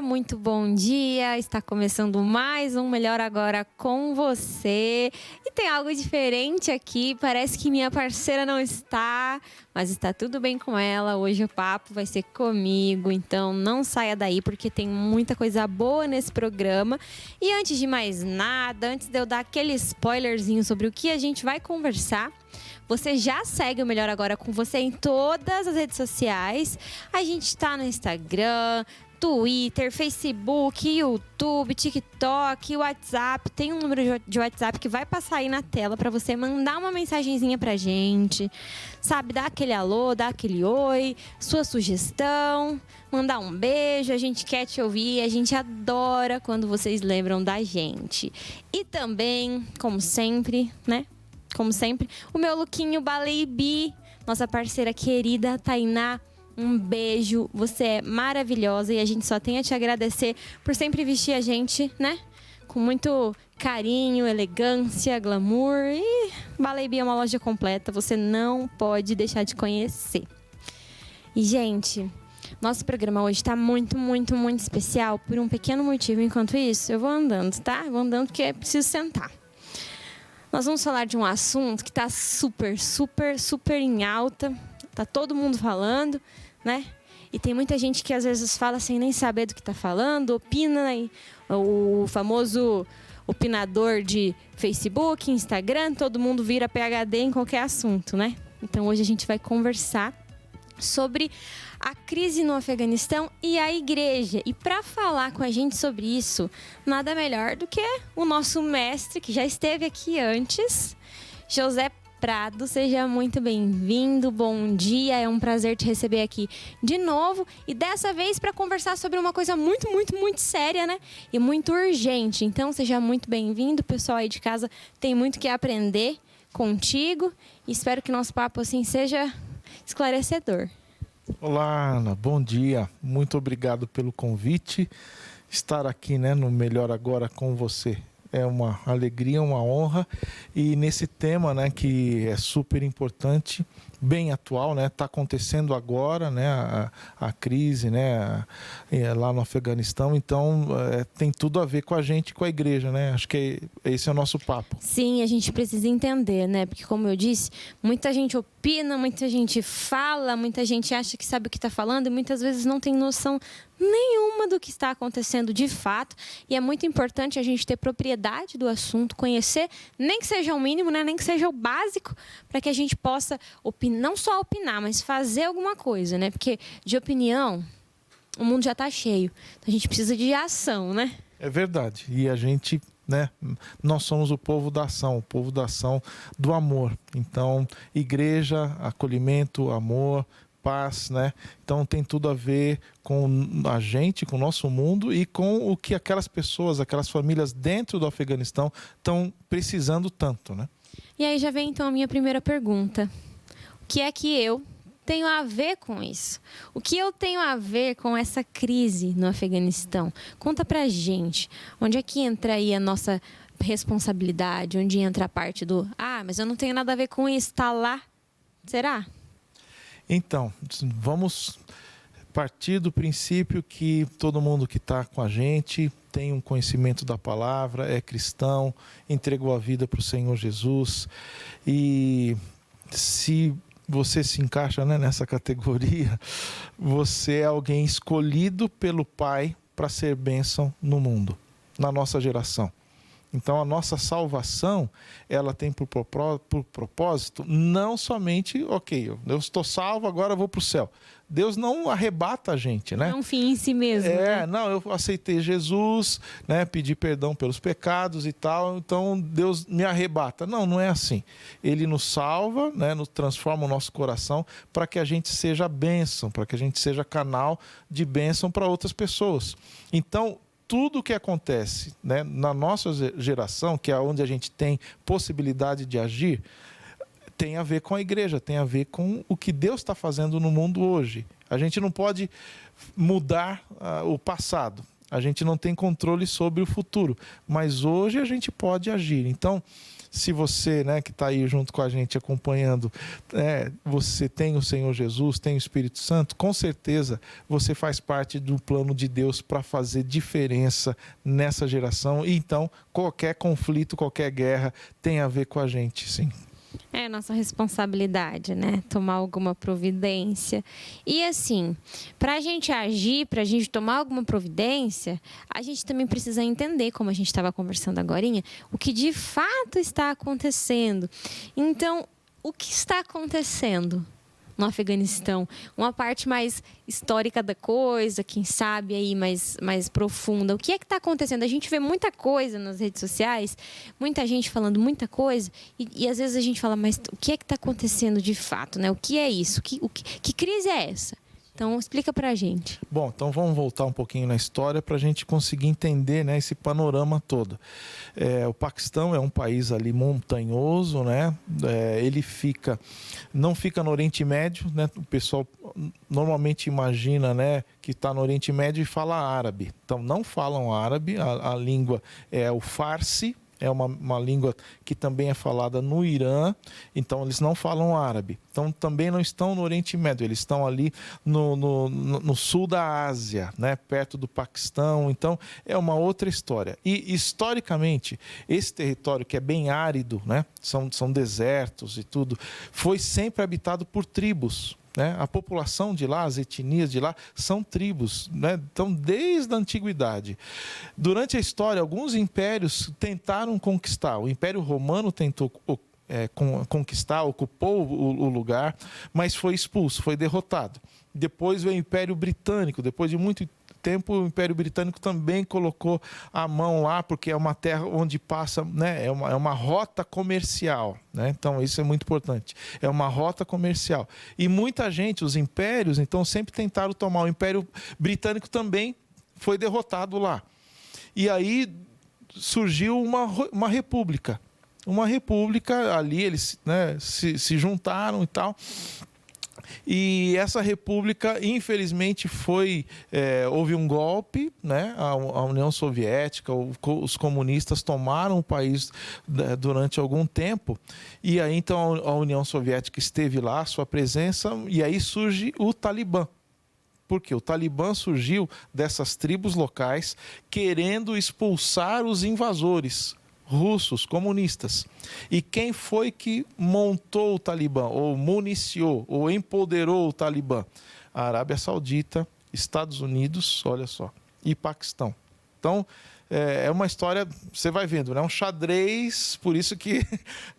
muito bom dia. Está começando mais um Melhor Agora com você. E tem algo diferente aqui, parece que minha parceira não está, mas está tudo bem com ela. Hoje o papo vai ser comigo, então não saia daí porque tem muita coisa boa nesse programa. E antes de mais nada, antes de eu dar aquele spoilerzinho sobre o que a gente vai conversar, você já segue o Melhor Agora com você em todas as redes sociais. A gente está no Instagram, Twitter, Facebook, YouTube, TikTok, WhatsApp. Tem um número de WhatsApp que vai passar aí na tela para você mandar uma mensagenzinha pra gente. Sabe, dar aquele alô, dar aquele oi, sua sugestão, mandar um beijo. A gente quer te ouvir, a gente adora quando vocês lembram da gente. E também, como sempre, né? Como sempre, o meu lookinho Baleibi, nossa parceira querida Tainá. Um beijo, você é maravilhosa e a gente só tem a te agradecer por sempre vestir a gente, né? Com muito carinho, elegância, glamour. E Baleibi é uma loja completa, você não pode deixar de conhecer. E, gente, nosso programa hoje tá muito, muito, muito especial por um pequeno motivo. Enquanto isso, eu vou andando, tá? Eu vou andando porque é preciso sentar. Nós vamos falar de um assunto que tá super, super, super em alta. Tá todo mundo falando, né? E tem muita gente que às vezes fala sem nem saber do que tá falando, opina, né? O famoso opinador de Facebook, Instagram, todo mundo vira PhD em qualquer assunto, né? Então hoje a gente vai conversar sobre a crise no Afeganistão e a igreja. E para falar com a gente sobre isso, nada melhor do que o nosso mestre, que já esteve aqui antes, José Prado. Seja muito bem-vindo, bom dia, é um prazer te receber aqui de novo e dessa vez para conversar sobre uma coisa muito, muito, muito séria, né? E muito urgente. Então seja muito bem-vindo, pessoal aí de casa tem muito que aprender contigo e espero que nosso papo assim seja esclarecedor. Olá, Ana, bom dia, muito obrigado pelo convite, estar aqui, né, no Melhor Agora com você. É uma alegria, uma honra e nesse tema, né, que é super importante, bem atual, né, está acontecendo agora, né, a crise, né, lá no Afeganistão, então tem tudo a ver com a gente, com a igreja, né, acho que esse é o nosso papo. Sim, a gente precisa entender, né, porque como eu disse, muita gente opina, muita gente fala, muita gente acha que sabe o que está falando e muitas vezes não tem noção nenhuma do que está acontecendo de fato e é muito importante a gente ter propriedade do assunto, conhecer, nem que seja o mínimo, né, nem que seja o básico, para que a gente possa não só opinar, mas fazer alguma coisa, né, porque de opinião o mundo já está cheio, então a gente precisa de ação, né? É verdade, e a gente, né, nós somos o povo da ação do amor, então igreja, acolhimento, amor, paz, né? Então tem tudo a ver com a gente, com o nosso mundo e com o que aquelas pessoas, aquelas famílias dentro do Afeganistão estão precisando tanto, né? E aí já vem então a minha primeira pergunta. O que é que eu tenho a ver com isso? O que eu tenho a ver com essa crise no Afeganistão? Conta pra gente. Onde é que entra aí a nossa responsabilidade? Onde entra a parte do mas eu não tenho nada a ver com isso, tá lá? Será? Então, vamos partir do princípio que todo mundo que está com a gente tem um conhecimento da palavra, é cristão, entregou a vida para o Senhor Jesus. E se você se encaixa, né, nessa categoria, você é alguém escolhido pelo Pai para ser bênção no mundo, na nossa geração. Então a nossa salvação, ela tem por propósito não somente, ok, eu estou salvo, agora eu vou para o céu. Deus não arrebata a gente, né? É um fim em si mesmo. Né? Não, eu aceitei Jesus, né, pedi perdão pelos pecados e tal, então Deus me arrebata. Não, não é assim. Ele nos salva, né, nos transforma o nosso coração para que a gente seja bênção, para que a gente seja canal de bênção para outras pessoas. Então, tudo o que acontece, né, na nossa geração, que é onde a gente tem possibilidade de agir, tem a ver com a igreja, tem a ver com o que Deus está fazendo no mundo hoje. A gente não pode mudar o passado. A gente não tem controle sobre o futuro, mas hoje a gente pode agir. Então, se você, né, que está aí junto com a gente acompanhando, você tem o Senhor Jesus, tem o Espírito Santo, com certeza você faz parte do plano de Deus para fazer diferença nessa geração. E então, qualquer conflito, qualquer guerra tem a ver com a gente, sim. É nossa responsabilidade, né? Tomar alguma providência. E assim, para a gente agir, para a gente tomar alguma providência, a gente também precisa entender, como a gente estava conversando agorinha, o que de fato está acontecendo. Então, o que está acontecendo no Afeganistão? Uma parte mais histórica da coisa, quem sabe aí mais profunda. O que é que está acontecendo? A gente vê muita coisa nas redes sociais, muita gente falando muita coisa, e às vezes a gente fala, mas o que é que está acontecendo de fato, né? O que é isso? Que crise é essa? Então, explica pra gente. Bom, então vamos voltar um pouquinho na história para a gente conseguir entender, né, esse panorama todo. O Paquistão é um país ali montanhoso, né? Ele não fica no Oriente Médio, né? O pessoal normalmente imagina, né, que está no Oriente Médio e fala árabe. Então, não falam árabe, a língua é o farsi. É uma língua que também é falada no Irã, então eles não falam árabe. Então também não estão no Oriente Médio, eles estão ali no sul da Ásia, né? Perto do Paquistão. Então é uma outra história. E historicamente, esse território que é bem árido, né? São desertos e tudo, foi sempre habitado por tribos. Né? A população de lá, as etnias de lá, são tribos, né? Então, desde a antiguidade. Durante a história, alguns impérios tentaram conquistar. O Império Romano tentou conquistar, ocupou o lugar, mas foi expulso, foi derrotado. Depois veio o Império Britânico, depois de muito tempo o Império Britânico também colocou a mão lá, porque é uma terra onde passa, né, é uma rota comercial, né? Então isso é muito importante, é uma rota comercial. E muita gente, os impérios, então sempre tentaram tomar. O Império Britânico também foi derrotado lá. E aí surgiu uma república. Uma república ali, eles, né, se juntaram e tal. E essa república, infelizmente, houve um golpe, né? A União Soviética, os comunistas tomaram o país durante algum tempo, e aí então a União Soviética esteve lá, sua presença, e aí surge o Talibã. Porque o Talibã surgiu dessas tribos locais querendo expulsar os invasores russos, comunistas. E quem foi que montou o Talibã, ou municiou, ou empoderou o Talibã? A Arábia Saudita, Estados Unidos, olha só, e Paquistão. Então, é uma história, você vai vendo, né? Um xadrez, por isso que...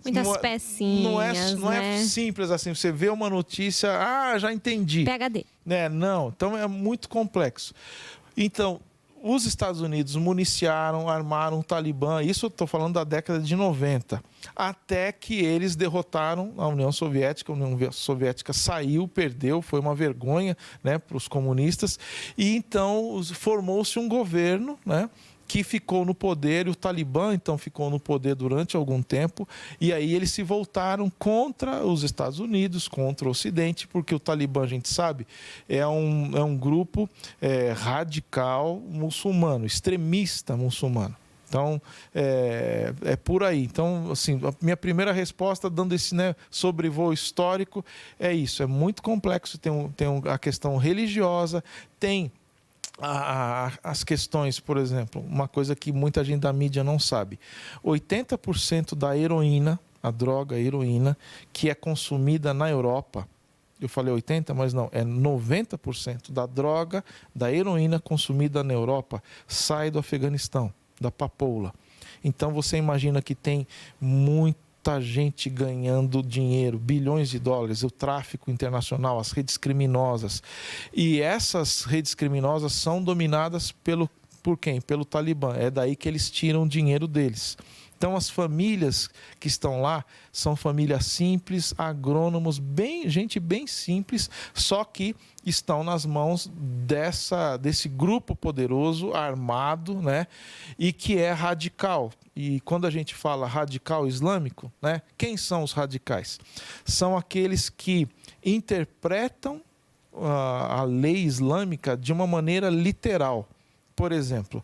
Muitas pecinhas, não é simples assim, você vê uma notícia, já entendi. PhD. Não, então é muito complexo. Então, os Estados Unidos municiaram, armaram o Talibã, isso eu estou falando da década de 90, até que eles derrotaram a União Soviética. A União Soviética saiu, perdeu, foi uma vergonha, né, para os comunistas, e então formou-se um governo, né, que ficou no poder, e o Talibã então ficou no poder durante algum tempo, e aí eles se voltaram contra os Estados Unidos, contra o Ocidente, porque o Talibã, a gente sabe, é um grupo radical muçulmano, extremista muçulmano. Então, é por aí. Então, assim, a minha primeira resposta, dando esse, né, sobrevoo histórico, é isso. É muito complexo. Tem a questão religiosa, tem as questões, por exemplo, uma coisa que muita gente da mídia não sabe. 80% da heroína, a droga heroína, que é consumida na Europa, eu falei 80%, mas não, é 90% da droga, da heroína consumida na Europa, sai do Afeganistão, da papoula. Então você imagina que tem muita gente ganhando dinheiro, bilhões de dólares, o tráfico internacional, as redes criminosas. E essas redes criminosas são dominadas por quem? Pelo Talibã. É daí que eles tiram o dinheiro deles. Então, as famílias que estão lá são famílias simples, agrônomos, gente bem simples, só que estão nas mãos desse grupo poderoso, armado, né? E que é radical. E quando a gente fala radical islâmico, né? Quem são os radicais? São aqueles que interpretam a lei islâmica de uma maneira literal. Por exemplo,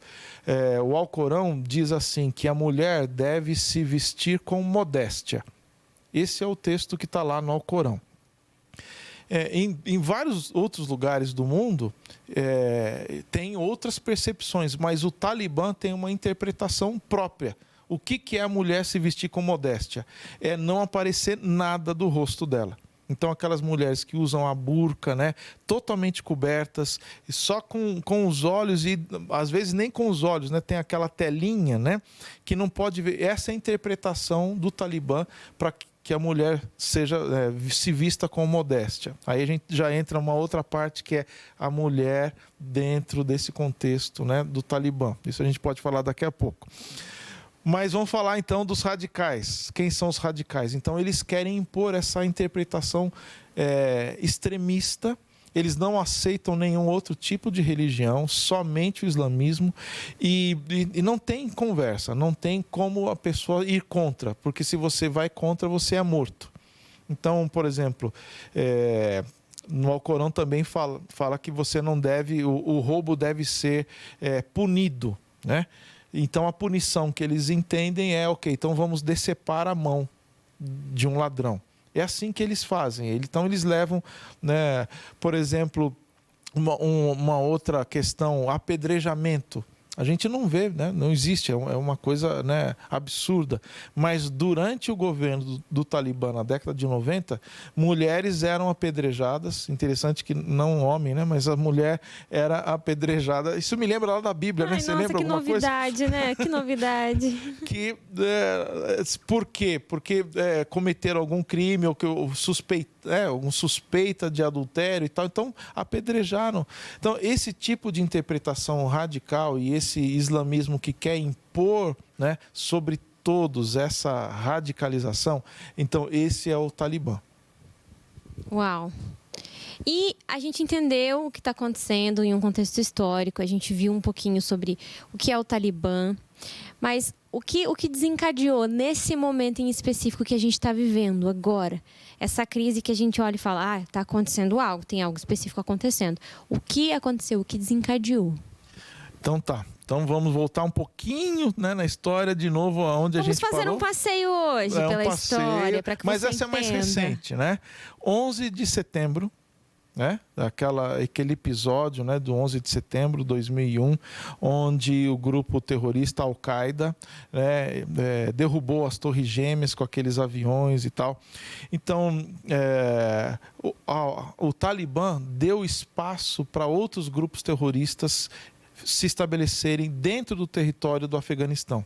o Alcorão diz assim, que a mulher deve se vestir com modéstia. Esse é o texto que está lá no Alcorão. Em vários outros lugares do mundo, tem outras percepções, mas o Talibã tem uma interpretação própria. O que é a mulher se vestir com modéstia? É não aparecer nada do rosto dela. Então, aquelas mulheres que usam a burca, né, totalmente cobertas, só com os olhos, e às vezes nem com os olhos, né, tem aquela telinha, né, que não pode ver. Essa é a interpretação do Talibã para que a mulher se vista com modéstia. Aí a gente já entra uma outra parte, que é a mulher dentro desse contexto, né, do Talibã. Isso a gente pode falar daqui a pouco. Mas vamos falar então dos radicais. Quem são os radicais? Então, eles querem impor essa interpretação extremista. Eles não aceitam nenhum outro tipo de religião, somente o islamismo. E não tem conversa, não tem como a pessoa ir contra, porque se você vai contra, você é morto. Então, por exemplo, no Alcorão também fala que você não deve, o roubo deve ser punido, né? Então, a punição que eles entendem é, então vamos decepar a mão de um ladrão. É assim que eles fazem. Então, eles levam, né, por exemplo, uma outra questão, apedrejamento. A gente não vê, né? Não existe, é uma coisa, né, absurda. Mas durante o governo do Talibã, na década de 90, mulheres eram apedrejadas. Interessante que não homem, né? Mas a mulher era apedrejada. Isso me lembra lá da Bíblia, né? Você lembra alguma coisa? Que novidade, né? Que novidade. Por quê? Porque cometeram algum crime ou que algum suspeita de adultério e tal. Então, apedrejaram. Então, esse tipo de interpretação radical e esse islamismo que quer impor, né, sobre todos essa radicalização, então esse é o Talibã. Uau! E a gente entendeu o que está acontecendo em um contexto histórico, a gente viu um pouquinho sobre o que é o Talibã, mas o que desencadeou nesse momento em específico que a gente está vivendo agora? Essa crise que a gente olha e fala, está acontecendo algo, tem algo específico acontecendo. O que aconteceu? O que desencadeou? Então tá. Então vamos voltar um pouquinho, né, na história de novo aonde a gente parou. Vamos fazer um passeio hoje pela história, para que mas você essa entenda. É mais recente, né? 11 de setembro, né? Aquele episódio, né, do 11 de setembro de 2001, onde o grupo terrorista Al-Qaeda, né, derrubou as Torres Gêmeas com aqueles aviões e tal. Então, o Talibã deu espaço para outros grupos terroristas se estabelecerem dentro do território do Afeganistão.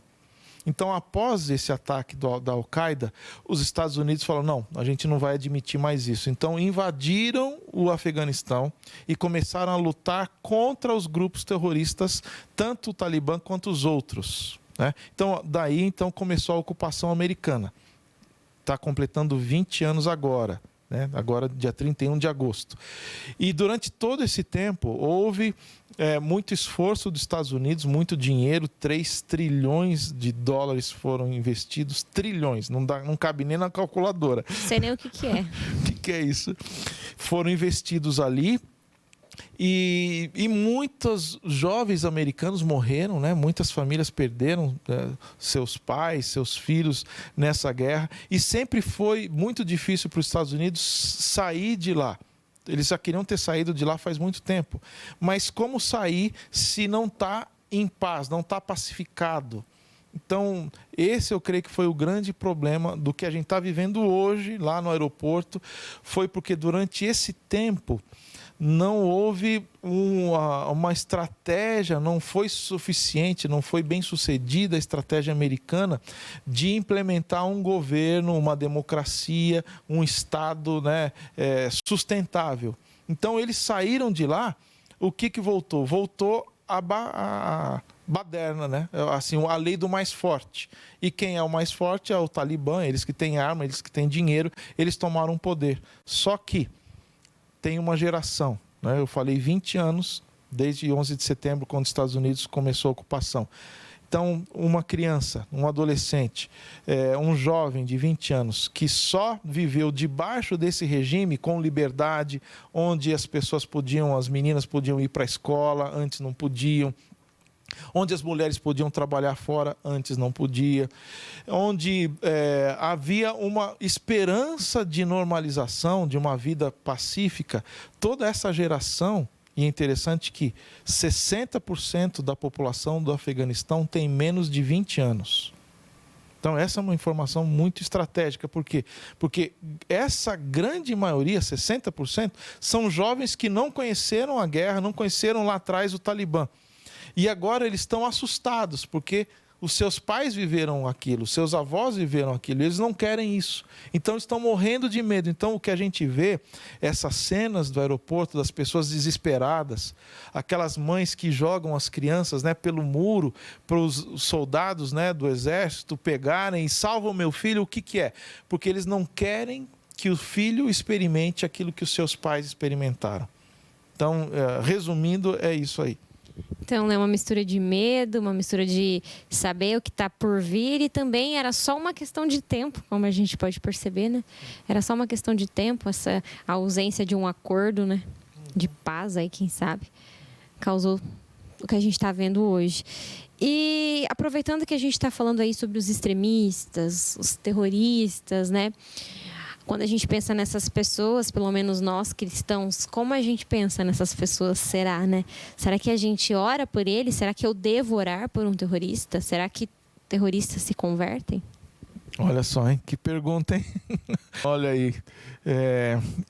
Então, após esse ataque da Al-Qaeda, os Estados Unidos falaram, não, a gente não vai admitir mais isso. Então, invadiram o Afeganistão e começaram a lutar contra os grupos terroristas, tanto o Talibã quanto os outros, né? Então, daí começou a ocupação americana. Está completando 20 anos agora. Agora, dia 31 de agosto. E durante todo esse tempo, houve muito esforço dos Estados Unidos, muito dinheiro, 3 trilhões de dólares foram investidos, trilhões, não cabe nem na calculadora. Não sei nem o que é. O que é isso? Foram investidos ali. E muitos jovens americanos morreram, né? Muitas famílias perderam seus pais, seus filhos nessa guerra. E sempre foi muito difícil para os Estados Unidos sair de lá. Eles já queriam ter saído de lá faz muito tempo. Mas como sair se não está em paz, não está pacificado? Então, esse eu creio que foi o grande problema do que a gente está vivendo hoje lá no aeroporto. Foi porque durante esse tempo não houve uma estratégia, não foi suficiente, não foi bem sucedida a estratégia americana de implementar um governo, uma democracia, um Estado, né, sustentável. Então, eles saíram de lá, o que voltou? Voltou a baderna, né? Assim, a lei do mais forte. E quem é o mais forte é o Talibã, eles que têm arma, eles que têm dinheiro, eles tomaram o poder. Só que tem uma geração, né? Eu falei 20 anos, desde 11 de setembro, quando os Estados Unidos começou a ocupação. Então, uma criança, um adolescente, um jovem de 20 anos, que só viveu debaixo desse regime com liberdade, onde as meninas podiam ir para a escola, antes não podiam, onde as mulheres podiam trabalhar fora, antes não podia, onde havia uma esperança de normalização, de uma vida pacífica. Toda essa geração, e é interessante que 60% da população do Afeganistão tem menos de 20 anos. Então, essa é uma informação muito estratégica. Por quê? Porque essa grande maioria, 60%, são jovens que não conheceram a guerra, não conheceram lá atrás o Talibã. E agora eles estão assustados, porque os seus pais viveram aquilo, os seus avós viveram aquilo, e eles não querem isso. Então, estão morrendo de medo. Então, o que a gente vê, essas cenas do aeroporto, das pessoas desesperadas, aquelas mães que jogam as crianças, né, pelo muro, para os soldados, né, do exército pegarem e salvam meu filho, o que que é? Porque eles não querem que o filho experimente aquilo que os seus pais experimentaram. Então, resumindo, é isso aí. Então, é uma mistura de medo, uma mistura de saber o que está por vir, e também era só uma questão de tempo, como a gente pode perceber, né? Era só uma questão de tempo, essa ausência de um acordo, né? De paz aí, quem sabe, causou o que a gente está vendo hoje. E aproveitando que a gente está falando aí sobre os extremistas, os terroristas, né? Quando a gente pensa nessas pessoas, pelo menos nós cristãos, como a gente pensa nessas pessoas, será, né? Será que a gente ora por eles? Será que eu devo orar por um terrorista? Será que terroristas se convertem? Olha só, hein? Que pergunta, hein? Olha aí,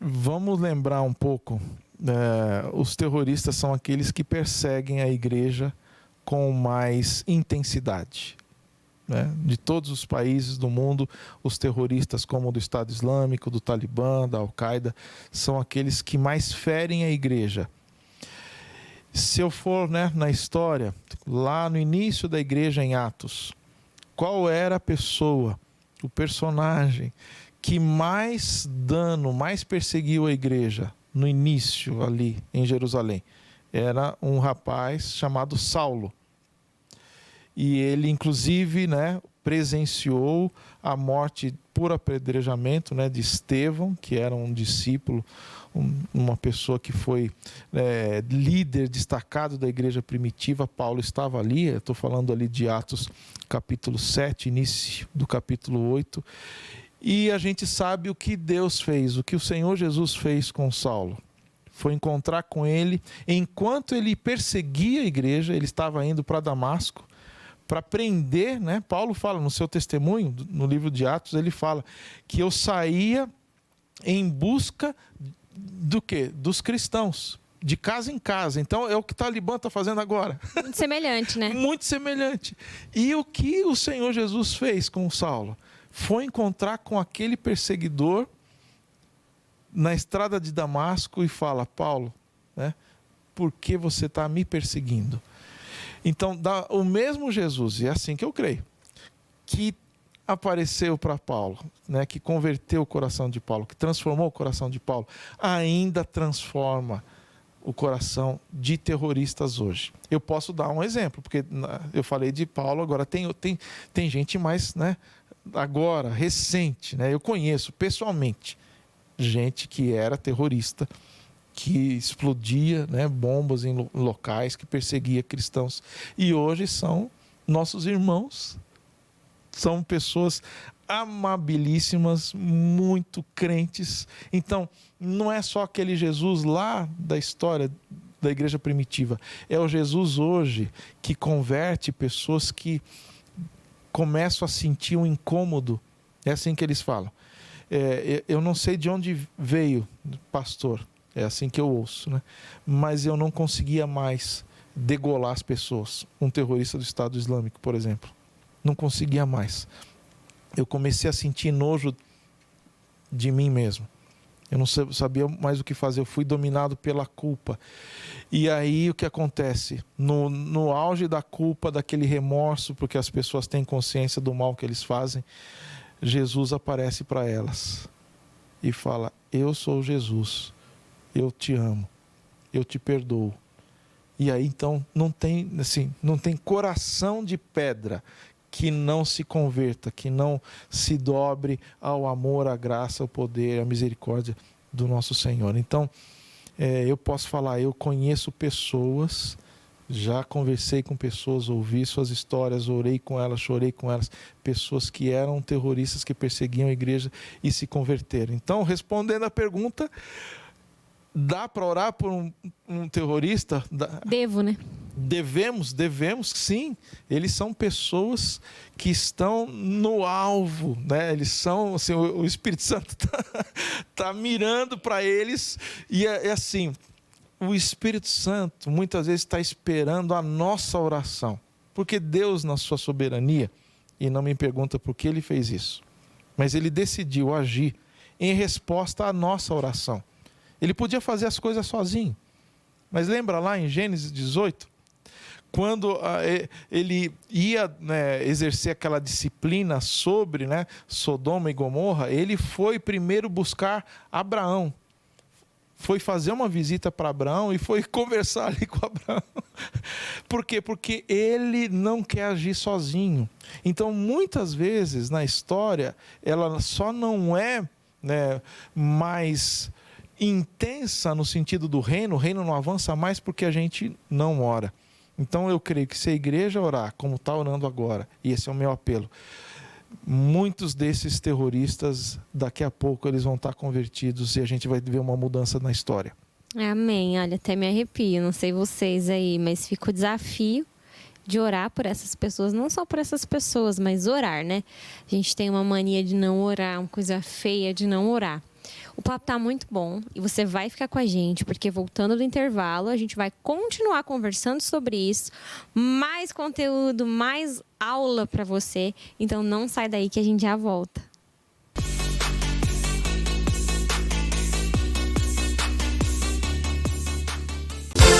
vamos lembrar um pouco, os terroristas são aqueles que perseguem a igreja com mais intensidade. De todos os países do mundo, os terroristas como o do Estado Islâmico, do Talibã, da Al-Qaeda, são aqueles que mais ferem a igreja. Se eu for, na história, lá no início da igreja em Atos, qual era a pessoa, o personagem que mais dano, mais perseguiu a igreja no início ali em Jerusalém? Era um rapaz chamado Saulo. E ele, inclusive, presenciou a morte por apedrejamento, de Estevão, que era um discípulo, uma pessoa que foi líder destacado da igreja primitiva. Paulo estava ali, eu estou falando ali de Atos capítulo 7, início do capítulo 8. E a gente sabe o que Deus fez, o que o Senhor Jesus fez com Saulo. Foi encontrar com ele, enquanto ele perseguia a igreja, ele estava indo para Damasco, para prender, Paulo fala no seu testemunho, no livro de Atos, ele fala que eu saía em busca do quê? Dos cristãos, de casa em casa. Então é o que o Talibã está fazendo agora. Muito semelhante, né? Muito semelhante. E o que o Senhor Jesus fez com Saulo? Foi encontrar com aquele perseguidor na estrada de Damasco e fala: Paulo, por que você está me perseguindo? Então, o mesmo Jesus, e é assim que eu creio, que apareceu para Paulo, que converteu o coração de Paulo, que transformou o coração de Paulo, ainda transforma o coração de terroristas hoje. Eu posso dar um exemplo, porque eu falei de Paulo, agora tem gente mais, agora, recente, eu conheço pessoalmente gente que era terrorista, que explodia bombas em locais, que perseguia cristãos. E hoje são nossos irmãos, são pessoas amabilíssimas, muito crentes. Então, não é só aquele Jesus lá da história da igreja primitiva, é o Jesus hoje que converte pessoas que começam a sentir um incômodo. É assim que eles falam. Eu não sei de onde veio, pastor, é assim que eu ouço, mas eu não conseguia mais degolar as pessoas. Um terrorista do Estado Islâmico, por exemplo. Não conseguia mais. Eu comecei a sentir nojo de mim mesmo. Eu não sabia mais o que fazer. Eu fui dominado pela culpa. E aí o que acontece? No auge da culpa, daquele remorso, porque as pessoas têm consciência do mal que eles fazem, Jesus aparece para elas e fala: eu sou Jesus. Eu te amo, eu te perdoo. E aí então não tem coração de pedra que não se converta, que não se dobre ao amor, à graça, ao poder, à misericórdia do nosso Senhor. Então, eu posso falar, eu conheço pessoas Já conversei com pessoas, ouvi suas histórias, orei com elas, chorei com elas. Pessoas que eram terroristas, que perseguiam a igreja e se converteram. Então, respondendo à pergunta, dá para orar por um terrorista? Devo, né? Devemos, sim. Eles são pessoas que estão no alvo, né? Eles são, assim, o Espírito Santo tá mirando para eles. E é assim, o Espírito Santo muitas vezes está esperando a nossa oração. Porque Deus, na sua soberania, e não me pergunta por que ele fez isso, mas ele decidiu agir em resposta à nossa oração. Ele podia fazer as coisas sozinho. Mas lembra lá em Gênesis 18? Quando ele ia, né, exercer aquela disciplina sobre, né, Sodoma e Gomorra, ele foi primeiro buscar Abraão. Foi fazer uma visita para Abraão e foi conversar ali com Abraão. Por quê? Porque ele não quer agir sozinho. Então, muitas vezes na história, ela só não é, né, mais intensa no sentido do reino. O reino não avança mais porque a gente não ora. Então eu creio que se a igreja orar como está orando agora, e esse é o meu apelo, muitos desses terroristas, daqui a pouco eles vão estar convertidos e a gente vai ver uma mudança na história. Amém. Olha, até me arrepio, não sei vocês aí, mas fica o desafio de orar por essas pessoas, não só por essas pessoas, mas orar, né? A gente tem uma mania de não orar, uma coisa feia de não orar. O papo tá muito bom e você vai ficar com a gente, porque voltando do intervalo, a gente vai continuar conversando sobre isso. Mais conteúdo, mais aula para você. Então não sai daí que a gente já volta.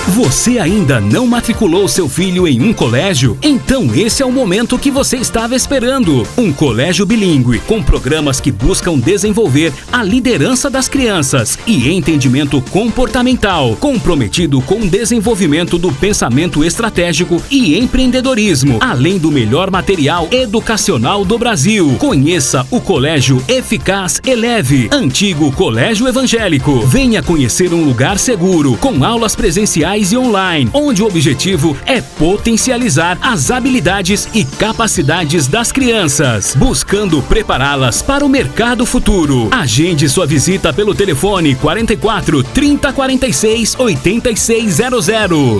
Você ainda não matriculou seu filho em um colégio? Então esse é o momento que você estava esperando. Um colégio bilíngue, com programas que buscam desenvolver a liderança das crianças e entendimento comportamental, comprometido com o desenvolvimento do pensamento estratégico e empreendedorismo, além do melhor material educacional do Brasil. Conheça o Colégio Eficaz Eleve, antigo Colégio Evangélico. Venha conhecer um lugar seguro, com aulas presenciais e online, onde o objetivo é potencializar as habilidades e capacidades das crianças, buscando prepará-las para o mercado futuro. Agende sua visita pelo telefone 44 30 46 8600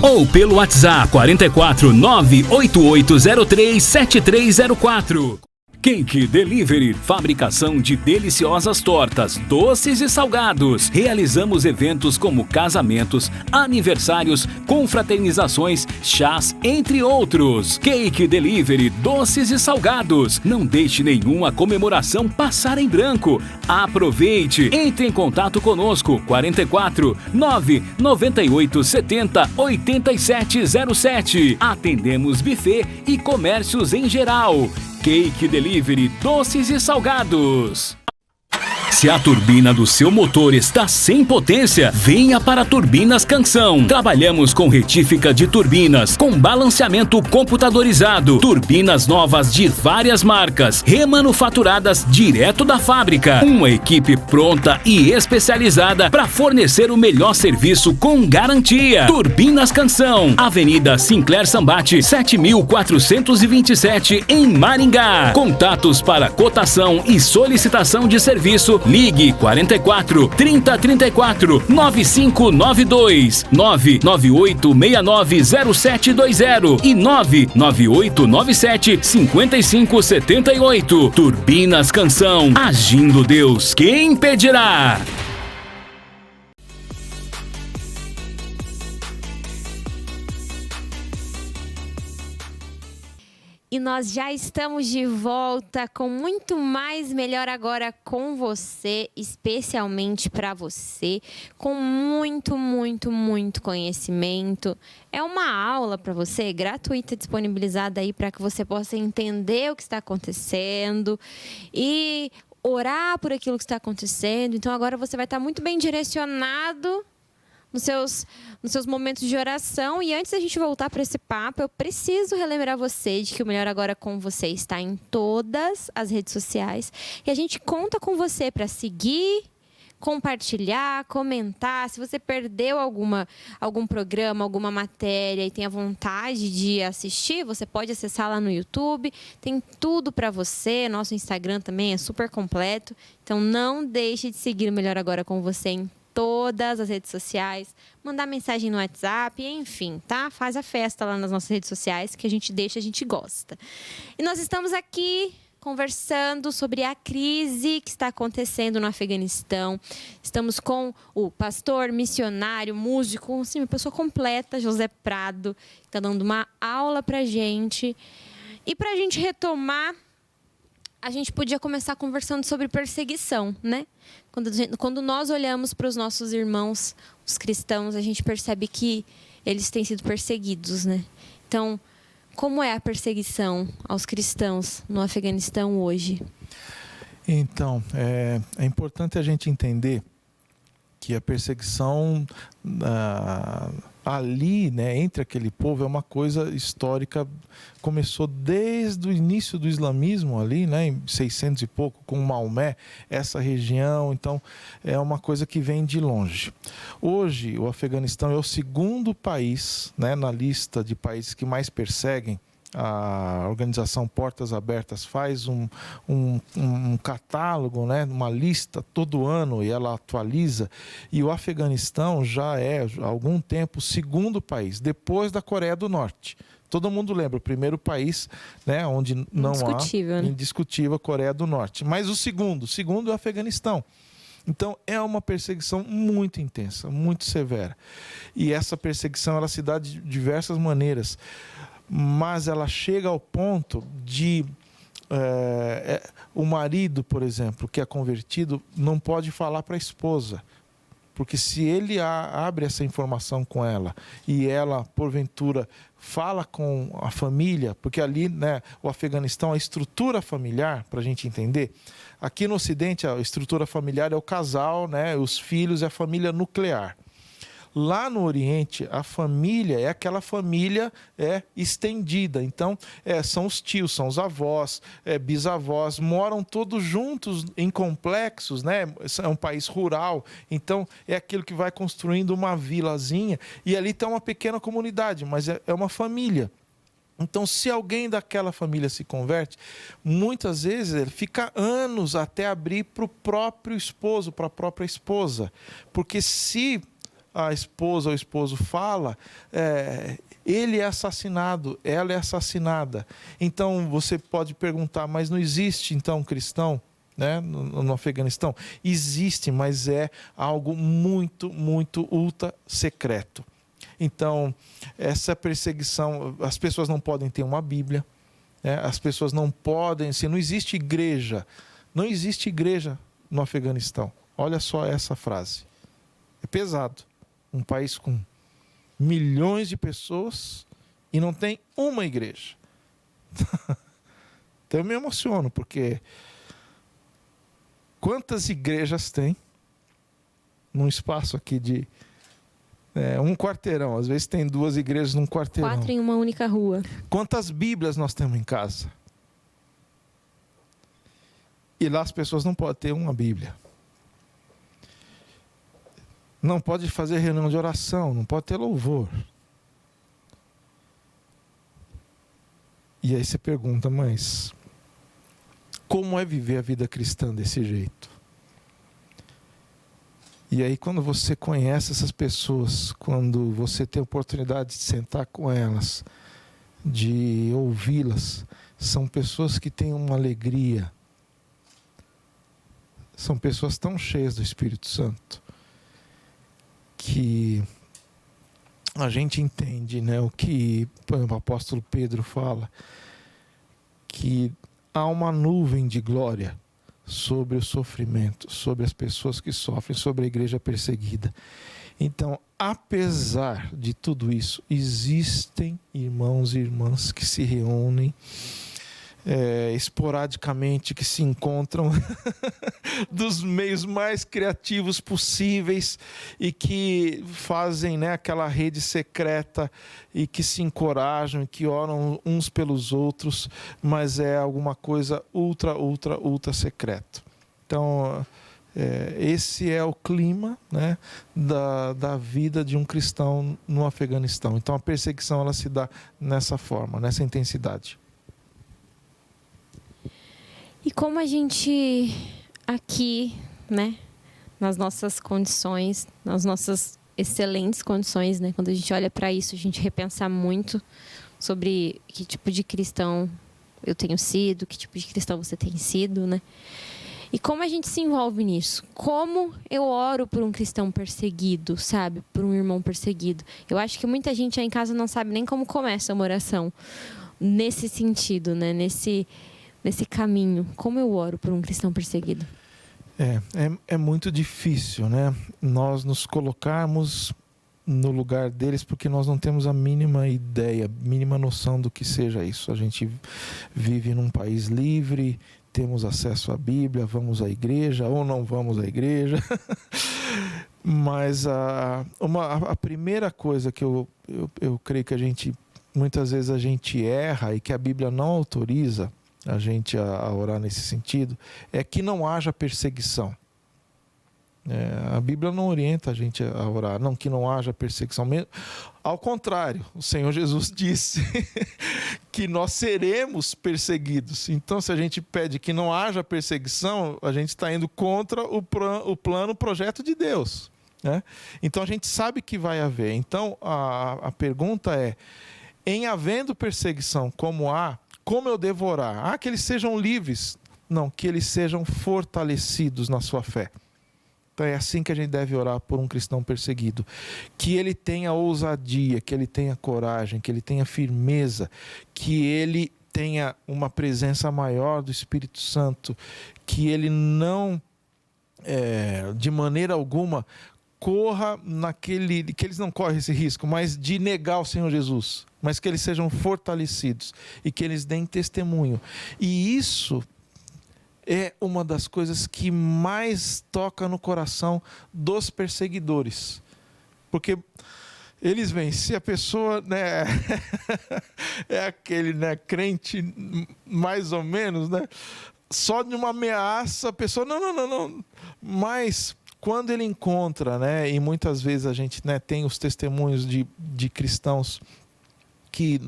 ou pelo WhatsApp 44 98803 7304. Cake Delivery, fabricação de deliciosas tortas, doces e salgados. Realizamos eventos como casamentos, aniversários, confraternizações, chás, entre outros. Cake Delivery, doces e salgados. Não deixe nenhuma comemoração passar em branco. Aproveite. Entre em contato conosco 44 998 70 8707. Atendemos buffet e comércios em geral. Cake Delivery, doces e salgados. Se a turbina do seu motor está sem potência, venha para Turbinas Canção. Trabalhamos com retífica de turbinas, com balanceamento computadorizado, turbinas novas de várias marcas, remanufaturadas direto da fábrica. Uma equipe pronta e especializada para fornecer o melhor serviço com garantia. Turbinas Canção, Avenida Sinclair Sambate, 7427 em Maringá. Contatos para cotação e solicitação de serviço, ligue 44 30 34 9592 998 69 0720 e 998 97 55 78. Turbinas Canção, agindo Deus, quem impedirá? E nós já estamos de volta com muito mais Melhor Agora com você, especialmente para você, com muito, muito, muito conhecimento. É uma aula para você, gratuita, disponibilizada aí para que você possa entender o que está acontecendo e orar por aquilo que está acontecendo. Então agora você vai estar muito bem direcionado nos seus momentos de oração. E antes da gente voltar para esse papo, eu preciso relembrar você de que o Melhor Agora com você está em todas as redes sociais. E a gente conta com você para seguir, compartilhar, comentar. Se você perdeu algum programa, alguma matéria e tem a vontade de assistir, você pode acessar lá no YouTube. Tem tudo para você. Nosso Instagram também é super completo. Então não deixe de seguir o Melhor Agora com você em todas as redes sociais, mandar mensagem no WhatsApp, enfim, tá? Faz a festa lá nas nossas redes sociais que a gente gosta. E nós estamos aqui conversando sobre a crise que está acontecendo no Afeganistão. Estamos com o pastor, missionário, músico, assim, uma pessoa completa, José Prado, que está dando uma aula pra gente. E pra gente retomar, a gente podia começar conversando sobre perseguição, né? Quando nós olhamos para os nossos irmãos, os cristãos, a gente percebe que eles têm sido perseguidos, né? Então, como é a perseguição aos cristãos no Afeganistão hoje? Então, é importante a gente entender que a perseguição ali, né, entre aquele povo, é uma coisa histórica. Começou desde o início do islamismo ali, né, em 600 e pouco, com Maomé, essa região. Então, é uma coisa que vem de longe. Hoje, o Afeganistão é o segundo país, né, na lista de países que mais perseguem. A organização Portas Abertas faz um catálogo, né, uma lista todo ano, e ela atualiza. E o Afeganistão já é, há algum tempo, o segundo país, depois da Coreia do Norte. Todo mundo lembra, o primeiro país, né, onde não há, né? Indiscutível, a Coreia do Norte. Mas o segundo é o Afeganistão. Então, é uma perseguição muito intensa, muito severa. E essa perseguição ela se dá de diversas maneiras. Mas ela chega ao ponto de o marido, por exemplo, que é convertido, não pode falar para a esposa. Porque se ele abre essa informação com ela e ela, porventura, fala com a família, porque ali, né, o Afeganistão, a estrutura familiar, para a gente entender, aqui no Ocidente a estrutura familiar é o casal, né, os filhos, é a família nuclear. Lá no Oriente, a família é aquela família estendida. Então, são os tios, são os avós, bisavós, moram todos juntos em complexos, né? É um país rural. Então, é aquilo que vai construindo uma vilazinha. E ali está uma pequena comunidade, mas é uma família. Então, se alguém daquela família se converte, muitas vezes ele fica anos até abrir para o próprio esposo, para a própria esposa. Porque se a esposa ou o esposo fala, ele é assassinado, ela é assassinada. Então você pode perguntar, mas não existe então cristão, né, no Afeganistão? Existe, mas é algo muito, muito ultra secreto. Então, essa perseguição, as pessoas não podem ter uma Bíblia, né? As pessoas não podem, não existe igreja no Afeganistão. Olha só essa frase, é pesado. Um país com milhões de pessoas e não tem uma igreja. Então eu me emociono, porque quantas igrejas tem num espaço aqui de um quarteirão? Às vezes tem 2 igrejas num quarteirão. 4 em uma única rua. Quantas Bíblias nós temos em casa? E lá as pessoas não podem ter uma Bíblia. Não pode fazer reunião de oração, não pode ter louvor. E aí você pergunta, mas como é viver a vida cristã desse jeito? E aí quando você conhece essas pessoas, quando você tem a oportunidade de sentar com elas, de ouvi-las, são pessoas que têm uma alegria. São pessoas tão cheias do Espírito Santo, que a gente entende, né, o que, por exemplo, o apóstolo Pedro fala, que há uma nuvem de glória sobre o sofrimento, sobre as pessoas que sofrem, sobre a igreja perseguida. Então, apesar de tudo isso, existem irmãos e irmãs que se reúnem esporadicamente, que se encontram dos meios mais criativos possíveis e que fazem, né, aquela rede secreta e que se encorajam e que oram uns pelos outros, mas é alguma coisa ultra secreto. Então, Esse é o clima, né, da vida de um cristão no Afeganistão. Então a perseguição ela se dá nessa forma, nessa intensidade. E como a gente aqui, né, nas nossas condições, nas nossas excelentes condições, né, quando a gente olha para isso, a gente repensa muito sobre que tipo de cristão eu tenho sido, que tipo de cristão você tem sido, né? E como a gente se envolve nisso? Como eu oro por um cristão perseguido, sabe? Por um irmão perseguido. Eu acho que muita gente aí em casa não sabe nem como começa uma oração nesse sentido, né? Nesse caminho. Como eu oro por um cristão perseguido? É muito difícil, né? Nós nos colocarmos no lugar deles porque nós não temos a mínima ideia, mínima noção do que seja isso. A gente vive num país livre, temos acesso à Bíblia, vamos à igreja ou não vamos à igreja. Mas a primeira coisa que eu creio que muitas vezes a gente erra e que a Bíblia não autoriza a gente a orar nesse sentido, é que não haja perseguição. A Bíblia não orienta a gente a orar, não que não haja perseguição. Ao contrário, o Senhor Jesus disse que nós seremos perseguidos. Então, se a gente pede que não haja perseguição, a gente está indo contra o plano, o projeto de Deus, né? Então, a gente sabe que vai haver. Então, a pergunta é, em havendo perseguição como eu devo orar? Que eles sejam livres. Não, que eles sejam fortalecidos na sua fé. Então é assim que a gente deve orar por um cristão perseguido. Que ele tenha ousadia, que ele tenha coragem, que ele tenha firmeza, que ele tenha uma presença maior do Espírito Santo, que ele não, de maneira alguma, corra que eles não correm esse risco, mas de negar o Senhor Jesus, mas que eles sejam fortalecidos e que eles deem testemunho. E isso é uma das coisas que mais toca no coração dos perseguidores. Porque eles veem, se a pessoa, né, é aquele, né, crente mais ou menos, né, só de uma ameaça a pessoa, não. Mas quando ele encontra, né, e muitas vezes a gente, né, tem os testemunhos de cristãos que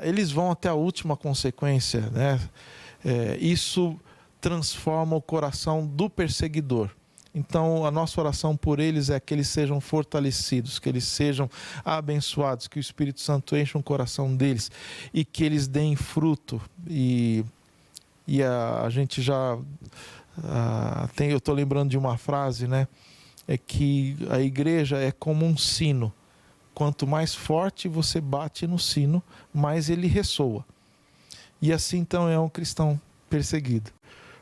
eles vão até a última consequência, né, isso transforma o coração do perseguidor. Então, a nossa oração por eles é que eles sejam fortalecidos, que eles sejam abençoados, que o Espírito Santo encha o coração deles e que eles deem fruto. E a gente já eu estou lembrando de uma frase, né? É que a igreja é como um sino. Quanto mais forte você bate no sino, mais ele ressoa. E assim, então, é um cristão perseguido.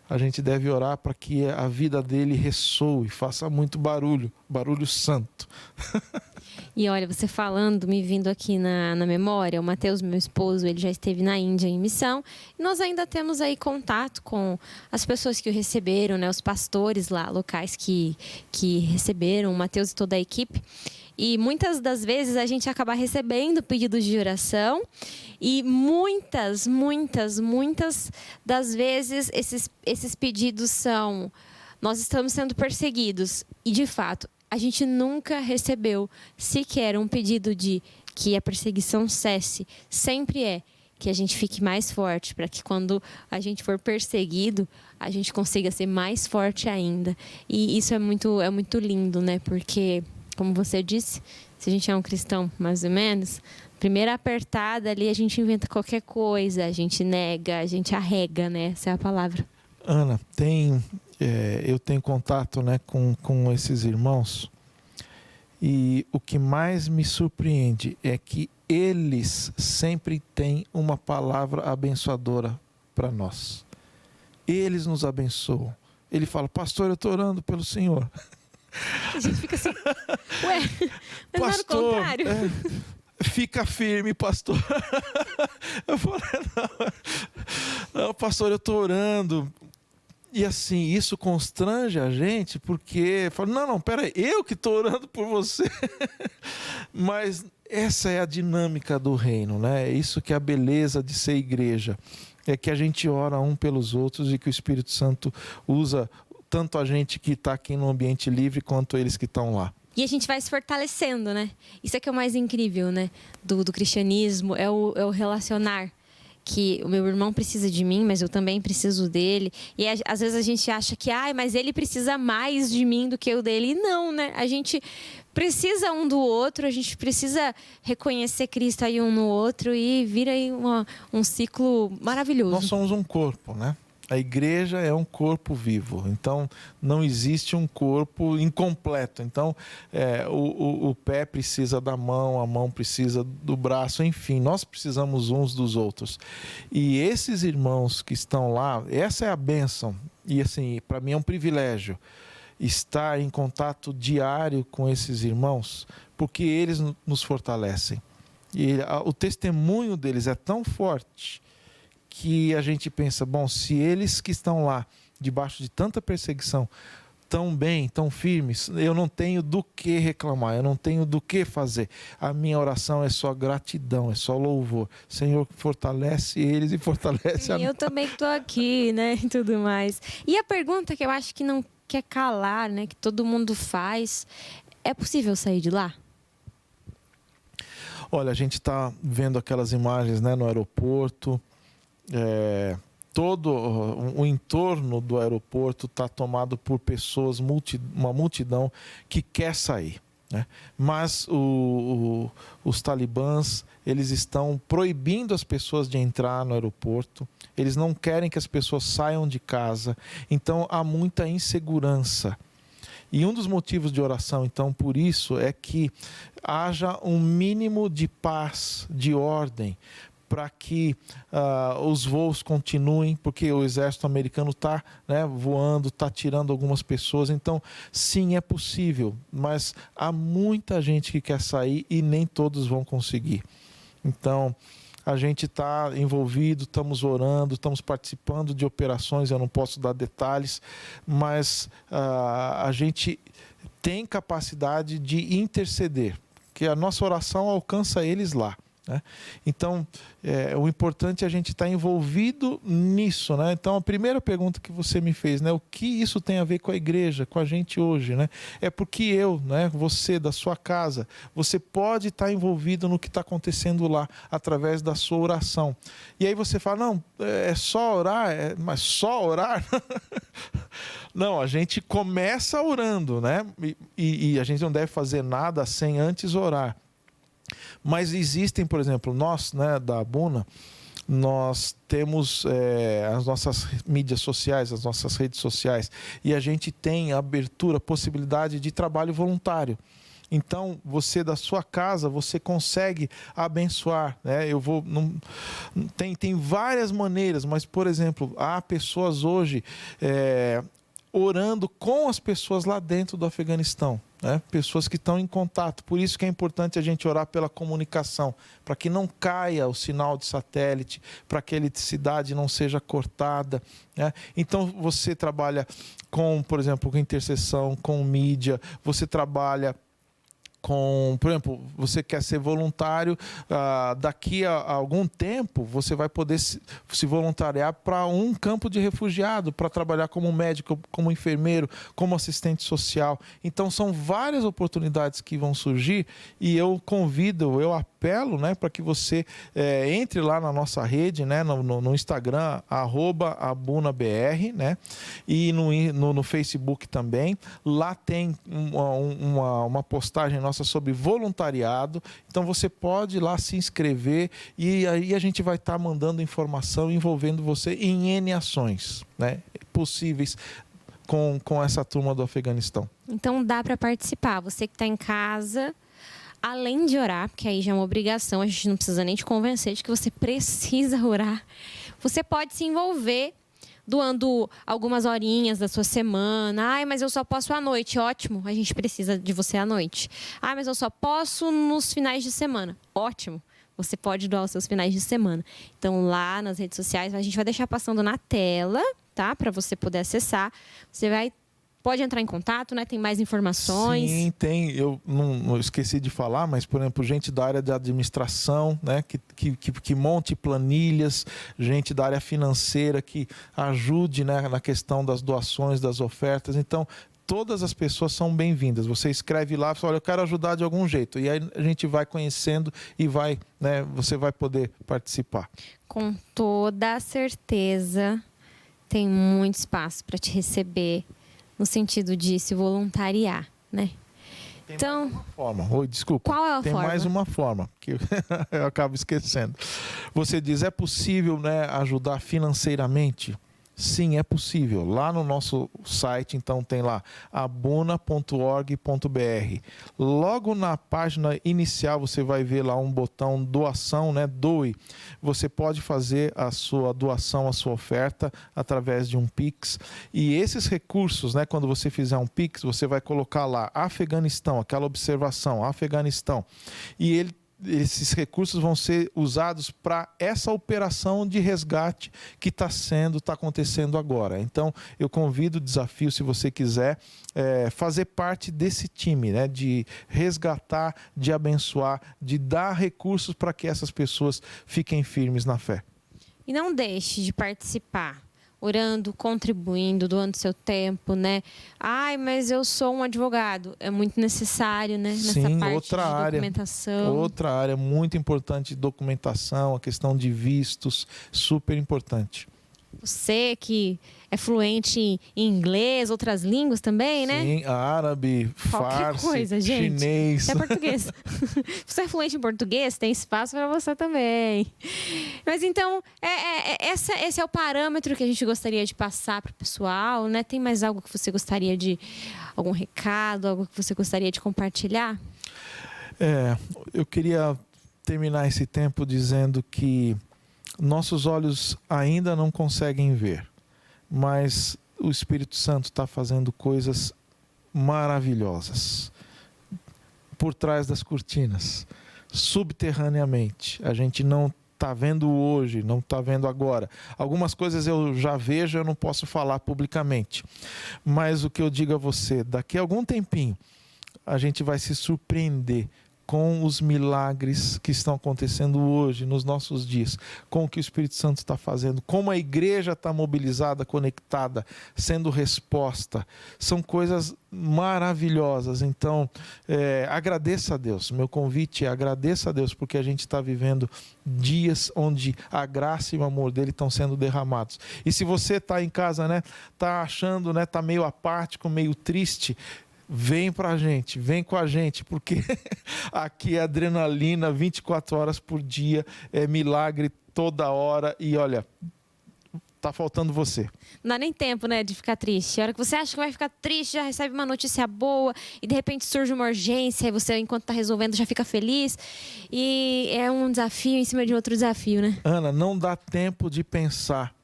A gente deve orar para que a vida dele ressoe, faça muito barulho santo. E olha, você falando, me vindo aqui na memória, o Mateus, meu esposo, ele já esteve na Índia em missão. E nós ainda temos aí contato com as pessoas que o receberam, né, os pastores lá, locais que receberam, o Mateus e toda a equipe. E muitas das vezes a gente acaba recebendo pedidos de oração e muitas das vezes esses pedidos são: nós estamos sendo perseguidos. E de fato, a gente nunca recebeu sequer um pedido de que a perseguição cesse. Sempre é que a gente fique mais forte, para que quando a gente for perseguido, a gente consiga ser mais forte ainda. E isso é muito lindo, né? Porque, como você disse, se a gente é um cristão mais ou menos, primeira apertada ali a gente inventa qualquer coisa, a gente nega, a gente arrega, né? Essa é a palavra. Ana, eu tenho contato, né, com esses irmãos, e o que mais me surpreende é que eles sempre têm uma palavra abençoadora para nós. Eles nos abençoam. Ele fala: pastor, eu estou orando pelo Senhor. A gente fica assim, ué, mas pastor, não é o contrário. Fica firme, pastor. Eu falei: não, pastor, eu estou orando. E assim, isso constrange a gente, porque fala: não, peraí, eu que estou orando por você. Mas essa é a dinâmica do reino, né? É isso que é a beleza de ser igreja. É que a gente ora um pelos outros e que o Espírito Santo usa tanto a gente que está aqui no ambiente livre quanto eles que estão lá. E a gente vai se fortalecendo, né? Isso é que é o mais incrível, né? Do cristianismo, é o relacionar. Que o meu irmão precisa de mim, mas eu também preciso dele. E às vezes a gente acha que, mas ele precisa mais de mim do que eu dele. E não, né? A gente precisa um do outro, a gente precisa reconhecer Cristo aí um no outro e vira aí um ciclo maravilhoso. Nós somos um corpo, né? A igreja é um corpo vivo, então não existe um corpo incompleto. Então, o pé precisa da mão, a mão precisa do braço, enfim, nós precisamos uns dos outros. E esses irmãos que estão lá, essa é a bênção. E assim, para mim é um privilégio estar em contato diário com esses irmãos, porque eles nos fortalecem. E o testemunho deles é tão forte que a gente pensa, bom, se eles que estão lá, debaixo de tanta perseguição, tão bem, tão firmes, eu não tenho do que reclamar, eu não tenho do que fazer. A minha oração é só gratidão, é só louvor. Senhor, fortalece eles e fortalece a mim. Eu também estou aqui, né, e tudo mais. E a pergunta que eu acho que não quer calar, né, que todo mundo faz, é possível sair de lá? Olha, a gente está vendo aquelas imagens, né, no aeroporto. Todo o entorno do aeroporto está tomado por pessoas, uma multidão que quer sair, né? Mas os talibãs, eles estão proibindo as pessoas de entrar no aeroporto, eles não querem que as pessoas saiam de casa, então há muita insegurança. E um dos motivos de oração, então, por isso, é que haja um mínimo de paz, de ordem, para que os voos continuem, porque o exército americano está, né, voando, está tirando algumas pessoas. Então, sim, é possível, mas há muita gente que quer sair e nem todos vão conseguir. Então, a gente está envolvido, estamos orando, estamos participando de operações, eu não posso dar detalhes, mas a gente tem capacidade de interceder, que a nossa oração alcança eles lá, né? Então, o importante é a gente estar envolvido nisso, né? Então, a primeira pergunta que você me fez, né? O que isso tem a ver com a igreja, com a gente hoje, né? É porque eu, né? Você, da sua casa, você pode estar envolvido no que está acontecendo lá, através da sua oração. E aí você fala, não, é só orar, mas só orar? Não, a gente começa orando, né? E a gente não deve fazer nada sem antes orar. Mas existem, por exemplo, nós, né, da Abuna, nós temos as nossas mídias sociais, as nossas redes sociais, e a gente tem abertura, possibilidade de trabalho voluntário. Então, você da sua casa, você consegue abençoar, né? Tem várias maneiras, mas, por exemplo, há pessoas hoje orando com as pessoas lá dentro do Afeganistão, né? Pessoas que estão em contato. Por isso que é importante a gente orar pela comunicação, para que não caia o sinal de satélite, para que a eletricidade não seja cortada, né? Então você trabalha com, por exemplo, com intercessão, com mídia, você trabalha com, por exemplo, você quer ser voluntário, daqui a algum tempo você vai poder se voluntariar para um campo de refugiado, para trabalhar como médico, como enfermeiro, como assistente social. Então são várias oportunidades que vão surgir e eu convido, eu apelo, né, para que você entre lá na nossa rede, né, no Instagram, @abunabr, né, e no Facebook também. Lá tem uma postagem nossa sobre voluntariado, então você pode ir lá se inscrever e aí a gente vai estar mandando informação envolvendo você em N ações, né, possíveis com essa turma do Afeganistão. Então dá para participar, você que está em casa, além de orar, porque aí já é uma obrigação, a gente não precisa nem te convencer de que você precisa orar, você pode se envolver doando algumas horinhas da sua semana. Mas eu só posso à noite. Ótimo, a gente precisa de você à noite. Mas eu só posso nos finais de semana. Ótimo, você pode doar os seus finais de semana. Então, lá nas redes sociais, a gente vai deixar passando na tela, tá? Para você poder acessar. Você vai pode entrar em contato, né? Tem mais informações. Sim, tem. Eu não esqueci de falar, mas, por exemplo, gente da área de administração, né? Que monte planilhas, gente da área financeira que ajude, né? Na questão das doações, das ofertas. Então, todas as pessoas são bem-vindas. Você escreve lá, fala, olha, eu quero ajudar de algum jeito. E aí a gente vai conhecendo e vai, né? Você vai poder participar. Com toda certeza, tem muito espaço para te receber, no sentido de se voluntariar, né? Tem então, mais uma forma. Oi, desculpa. Qual é a Tem forma? mais uma forma que eu acabo esquecendo. Você diz, é possível, né, ajudar financeiramente? Sim, é possível. Lá no nosso site, então, tem lá abuna.org.br. Logo na página inicial, você vai ver lá um botão doação, né? Doe. Você pode fazer a sua doação, a sua oferta, através de um Pix. E esses recursos, né? Quando você fizer um Pix, você vai colocar lá Afeganistão, aquela observação, Afeganistão. E esses recursos vão ser usados para essa operação de resgate que está acontecendo agora. Então, eu convido, desafio, se você quiser, fazer parte desse time, né? De resgatar, de abençoar, de dar recursos para que essas pessoas fiquem firmes na fé. E não deixe de participar, orando, contribuindo, doando seu tempo, né? Ai, mas eu sou um advogado. É muito necessário, né? Nessa Sim, parte outra de área, documentação. outra área muito importante, documentação, a questão de vistos, super importante. Você que é fluente em inglês, outras línguas também, né? Sim, árabe, Qualquer farsi, coisa, gente. chinês. Até português. Se você é fluente em português, tem espaço para você também. Mas então, esse é o parâmetro que a gente gostaria de passar para o pessoal, né? Tem mais algo que você gostaria de... algum recado, algo que você gostaria de compartilhar? Eu queria terminar esse tempo dizendo que nossos olhos ainda não conseguem ver, mas o Espírito Santo está fazendo coisas maravilhosas por trás das cortinas, subterraneamente. A gente não está vendo hoje, não está vendo agora. Algumas coisas eu já vejo, eu não posso falar publicamente. Mas o que eu digo a você, daqui a algum tempinho, a gente vai se surpreender com os milagres que estão acontecendo hoje, nos nossos dias, com o que o Espírito Santo está fazendo, como a igreja está mobilizada, conectada, sendo resposta. São coisas maravilhosas. Então, agradeça a Deus. Meu convite é agradeça a Deus, porque a gente está vivendo dias onde a graça e o amor dele estão sendo derramados. E se você está em casa, né, está achando, né, está meio apático, meio triste, vem com a gente, porque aqui é adrenalina 24 horas por dia, é milagre toda hora e olha, tá faltando você. Não dá nem tempo, né, de ficar triste. A hora que você acha que vai ficar triste, já recebe uma notícia boa e de repente surge uma urgência e você, enquanto tá resolvendo, já fica feliz. E é um desafio em cima de outro desafio, né? Ana, não dá tempo de pensar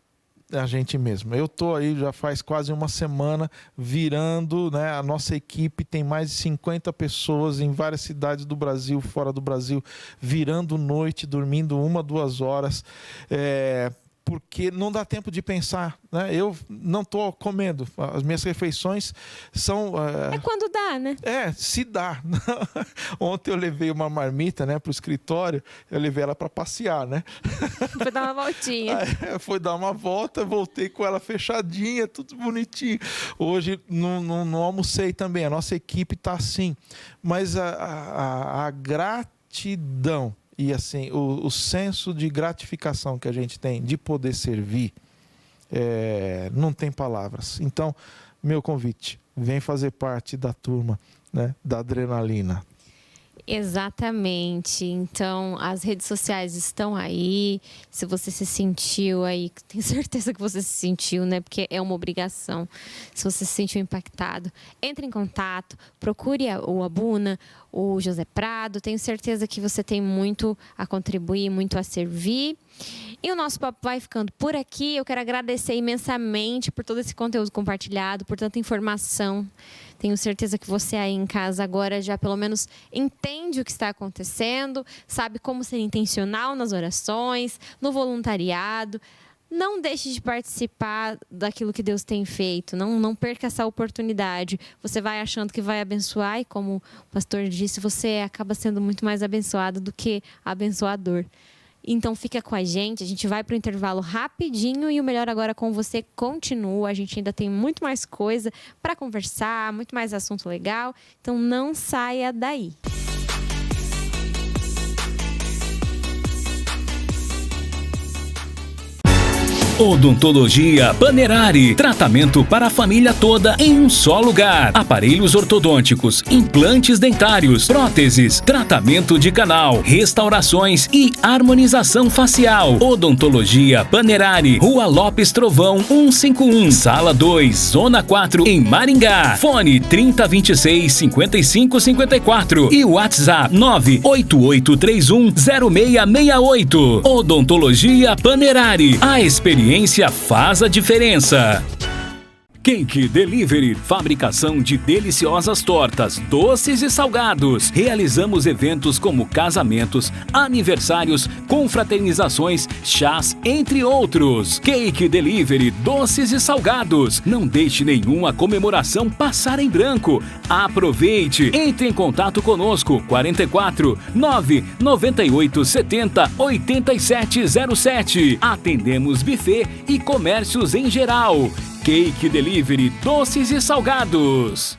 a gente mesmo. Eu estou aí já faz quase uma semana virando, né? A nossa equipe tem mais de 50 pessoas em várias cidades do Brasil, fora do Brasil, virando noite, dormindo 1, 2 horas, porque não dá tempo de pensar, né? Eu não estou comendo, as minhas refeições são... É quando dá, né? Se dá. Ontem eu levei uma marmita, né, para o escritório, eu levei ela para passear, né? Foi dar uma voltinha. Foi dar uma volta, voltei com ela fechadinha, tudo bonitinho. Hoje não almocei também, a nossa equipe está assim, mas a gratidão e assim, o senso de gratificação que a gente tem de poder servir, não tem palavras. Então, meu convite, vem fazer parte da turma, né, da adrenalina. Exatamente. Então, as redes sociais estão aí. Se você se sentiu aí, tenho certeza que você se sentiu, né? Porque é uma obrigação. Se você se sentiu impactado, entre em contato, procure o Abuna, o José Prado. Tenho certeza que você tem muito a contribuir, muito a servir. E o nosso papo vai ficando por aqui. Eu quero agradecer imensamente por todo esse conteúdo compartilhado, por tanta informação. Tenho certeza que você aí em casa agora já pelo menos entende o que está acontecendo, sabe como ser intencional nas orações, no voluntariado. não deixe de participar daquilo que Deus tem feito. Não perca essa oportunidade. Você vai achando que vai abençoar e, como o pastor disse, você acaba sendo muito mais abençoado do que abençoador. Então fica com a gente vai para o intervalo rapidinho e o Melhor Agora com você continua. A gente ainda tem muito mais coisa para conversar, muito mais assunto legal. Então não saia daí. Odontologia Panerari. Tratamento para a família toda em um só lugar. Aparelhos ortodônticos, implantes dentários, próteses, tratamento de canal, restaurações e harmonização facial. Odontologia Panerari. Rua Lopes Trovão 151, Sala 2, Zona 4, em Maringá. Fone 3026-5554 e WhatsApp 988310668. Odontologia Panerari. A experiência faz a diferença. Cake Delivery, fabricação de deliciosas tortas, doces e salgados. Realizamos eventos como casamentos, aniversários, confraternizações, chás, entre outros. Cake Delivery, doces e salgados. Não deixe nenhuma comemoração passar em branco. Aproveite. Entre em contato conosco. 44 998 70 8707. Atendemos buffet e comércios em geral. Cake Delivery, doces e salgados.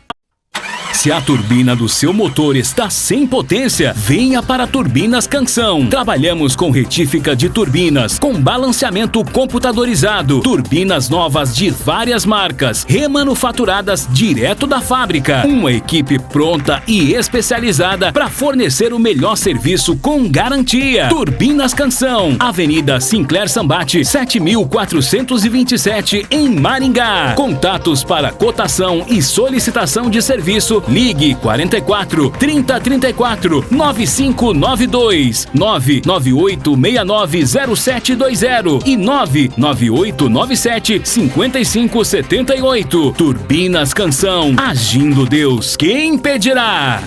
Se a turbina do seu motor está sem potência, venha para Turbinas Canção. Trabalhamos com retífica de turbinas, com balanceamento computadorizado, turbinas novas de várias marcas, remanufaturadas direto da fábrica. Uma equipe pronta e especializada para fornecer o melhor serviço com garantia. Turbinas Canção, Avenida Sinclair Sambate, 7427, em Maringá. Contatos para cotação e solicitação de serviço. Ligue 44 3034 9592 998690720 e 99897 5578. Turbinas Canção. Agindo Deus, quem impedirá?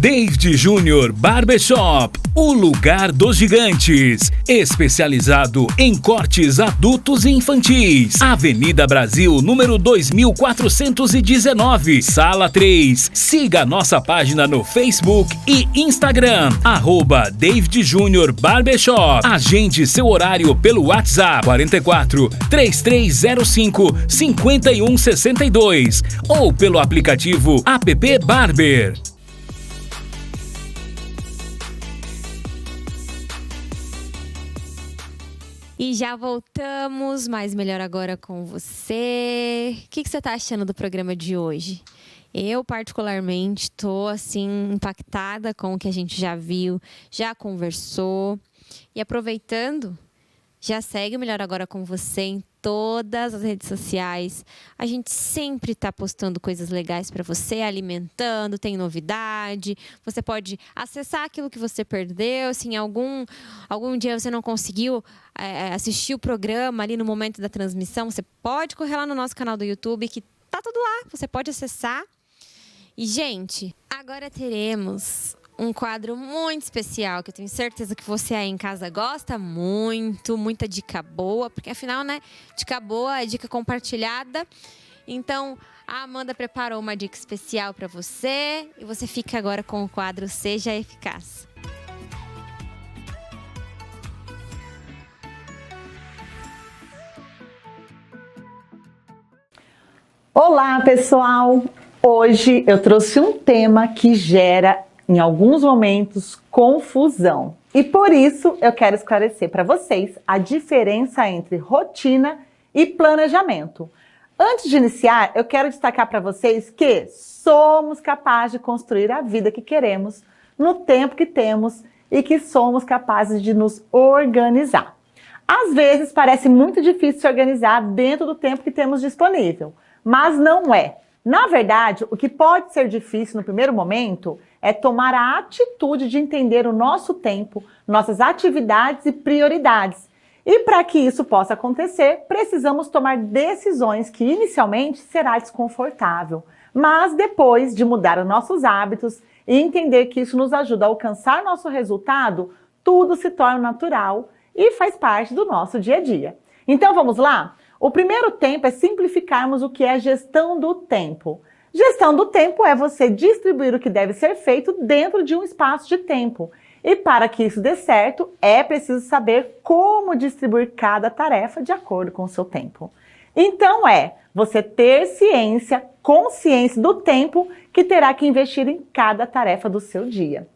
David Júnior Barbershop, o lugar dos gigantes, especializado em cortes adultos e infantis. Avenida Brasil, número 2419, Sala 3. Siga nossa página no Facebook e Instagram, @David Júnior Barbershop. Agende seu horário pelo WhatsApp 44 3305 5162 ou pelo aplicativo App Barber. E já voltamos, mas Melhor Agora com você. O que você está achando do programa de hoje? Eu, particularmente, estou assim, impactada com o que a gente já viu, já conversou. E aproveitando, já segue o Melhor Agora com você em todas as redes sociais. A gente sempre está postando coisas legais para você, alimentando, tem novidade. Você pode acessar aquilo que você perdeu. Se em algum dia você não conseguiu assistir o programa ali no momento da transmissão, você pode correr lá no nosso canal do YouTube, que tá tudo lá. Você pode acessar. E, gente, agora teremos um quadro muito especial, que eu tenho certeza que você aí em casa gosta muito, muita dica boa, porque afinal, né, dica boa é dica compartilhada. Então, a Amanda preparou uma dica especial para você e você fica agora com o quadro Seja Eficaz. Olá, pessoal! Hoje eu trouxe um tema que gera em alguns momentos, confusão. E por isso, eu quero esclarecer para vocês a diferença entre rotina e planejamento. Antes de iniciar, eu quero destacar para vocês que somos capazes de construir a vida que queremos, no tempo que temos e que somos capazes de nos organizar. Às vezes, parece muito difícil se organizar dentro do tempo que temos disponível, mas não é. Na verdade, o que pode ser difícil no primeiro momento é tomar a atitude de entender o nosso tempo, nossas atividades e prioridades. E para que isso possa acontecer, precisamos tomar decisões que inicialmente será desconfortável. Mas depois de mudar os nossos hábitos e entender que isso nos ajuda a alcançar nosso resultado, tudo se torna natural e faz parte do nosso dia a dia. Então vamos lá? O primeiro tempo é simplificarmos o que é a gestão do tempo. Gestão do tempo é você distribuir o que deve ser feito dentro de um espaço de tempo. E para que isso dê certo, é preciso saber como distribuir cada tarefa de acordo com o seu tempo. Então você ter ciência, consciência do tempo que terá que investir em cada tarefa do seu dia.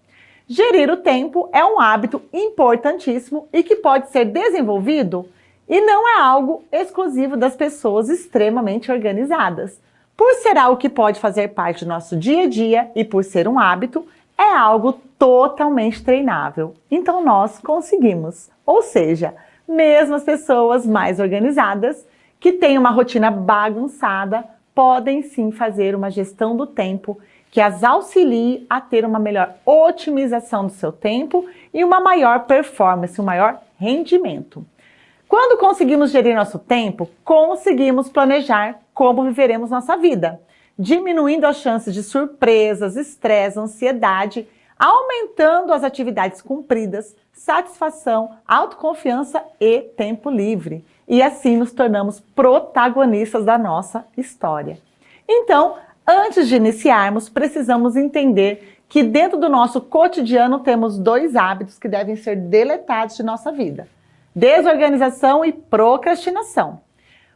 Gerir o tempo é um hábito importantíssimo e que pode ser desenvolvido e não é algo exclusivo das pessoas extremamente organizadas. Por ser algo que pode fazer parte do nosso dia a dia e por ser um hábito, é algo totalmente treinável. Então nós conseguimos. Ou seja, mesmo as pessoas mais organizadas, que têm uma rotina bagunçada, podem sim fazer uma gestão do tempo que as auxilie a ter uma melhor otimização do seu tempo e uma maior performance, um maior rendimento. Quando conseguimos gerir nosso tempo, conseguimos planejar como viveremos nossa vida, diminuindo as chances de surpresas, estresse, ansiedade, aumentando as atividades cumpridas, satisfação, autoconfiança e tempo livre. E assim nos tornamos protagonistas da nossa história. Então, antes de iniciarmos, precisamos entender que dentro do nosso cotidiano temos 2 hábitos que devem ser deletados de nossa vida: desorganização e procrastinação.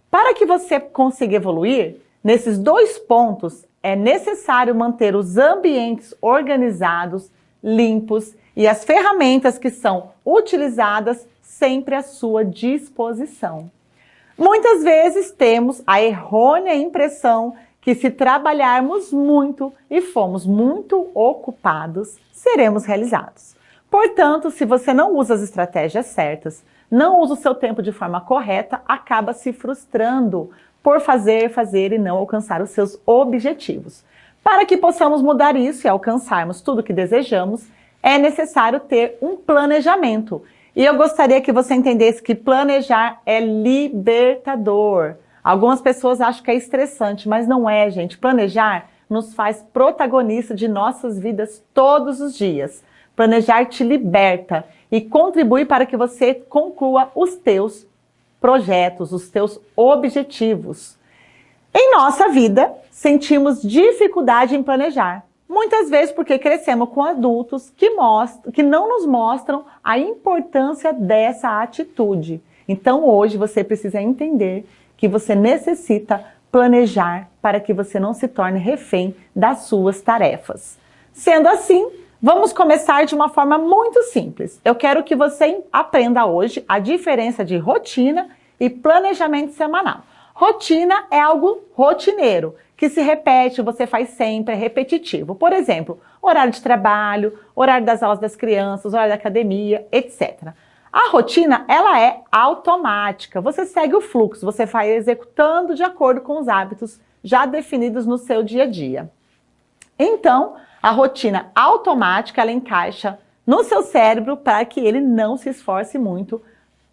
Para que você consiga evoluir, nesses 2 pontos é necessário manter os ambientes organizados, limpos e as ferramentas que são utilizadas sempre à sua disposição. Muitas vezes temos a errônea impressão que se trabalharmos muito e formos muito ocupados, seremos realizados. Portanto, se você não usa as estratégias certas, não usa o seu tempo de forma correta, acaba se frustrando por fazer e não alcançar os seus objetivos. Para que possamos mudar isso e alcançarmos tudo o que desejamos, é necessário ter um planejamento. E eu gostaria que você entendesse que planejar é libertador. Algumas pessoas acham que é estressante, mas não é, gente. Planejar nos faz protagonista de nossas vidas todos os dias. Planejar te liberta e contribui para que você conclua os teus projetos, os teus objetivos. Em nossa vida, sentimos dificuldade em planejar. Muitas vezes porque crescemos com adultos que não nos mostram a importância dessa atitude. Então hoje você precisa entender que você necessita planejar para que você não se torne refém das suas tarefas. Sendo assim, vamos começar de uma forma muito simples. Eu quero que você aprenda hoje a diferença de rotina e planejamento semanal. Rotina é algo rotineiro, que se repete, você faz sempre, é repetitivo. Por exemplo, horário de trabalho, horário das aulas das crianças, horário da academia, etc. A rotina, ela é automática. Você segue o fluxo, você vai executando de acordo com os hábitos já definidos no seu dia a dia. Então, a rotina automática, ela encaixa no seu cérebro para que ele não se esforce muito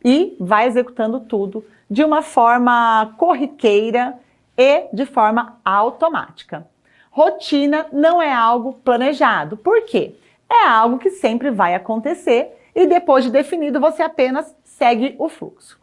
e vai executando tudo de uma forma corriqueira e de forma automática. Rotina não é algo planejado. Por quê? É algo que sempre vai acontecer e depois de definido você apenas segue o fluxo.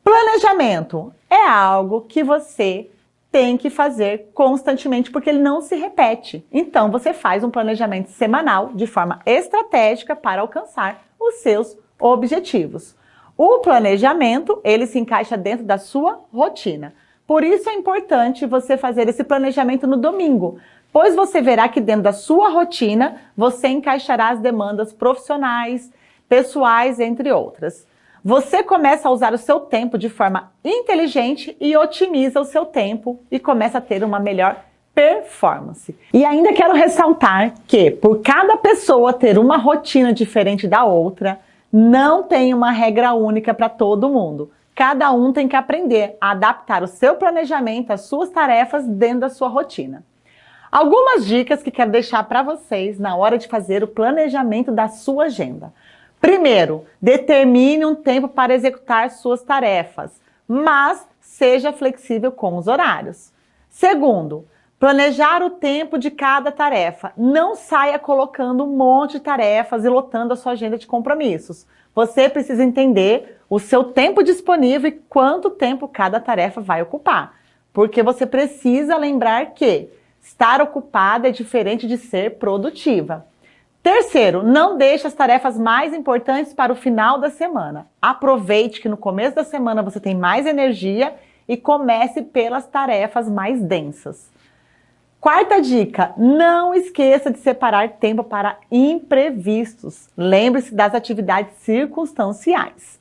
Planejamento é algo que você tem que fazer constantemente porque ele não se repete. Então você faz um planejamento semanal de forma estratégica para alcançar os seus objetivos. O planejamento, ele se encaixa dentro da sua rotina. Por isso é importante você fazer esse planejamento no domingo, pois você verá que dentro da sua rotina você encaixará as demandas profissionais, pessoais, entre outras. Você começa a usar o seu tempo de forma inteligente e otimiza o seu tempo e começa a ter uma melhor performance. E ainda quero ressaltar que, por cada pessoa ter uma rotina diferente da outra, não tem uma regra única para todo mundo. Cada um tem que aprender a adaptar o seu planejamento, as suas tarefas dentro da sua rotina. Algumas dicas que quero deixar para vocês na hora de fazer o planejamento da sua agenda. Primeiro, determine um tempo para executar suas tarefas, mas seja flexível com os horários. Segundo, planejar o tempo de cada tarefa. Não saia colocando um monte de tarefas e lotando a sua agenda de compromissos, você precisa entender o seu tempo disponível e quanto tempo cada tarefa vai ocupar. Porque você precisa lembrar que estar ocupada é diferente de ser produtiva. Terceiro, não deixe as tarefas mais importantes para o final da semana. Aproveite que no começo da semana você tem mais energia e comece pelas tarefas mais densas. Quarta dica, não esqueça de separar tempo para imprevistos. Lembre-se das atividades circunstanciais.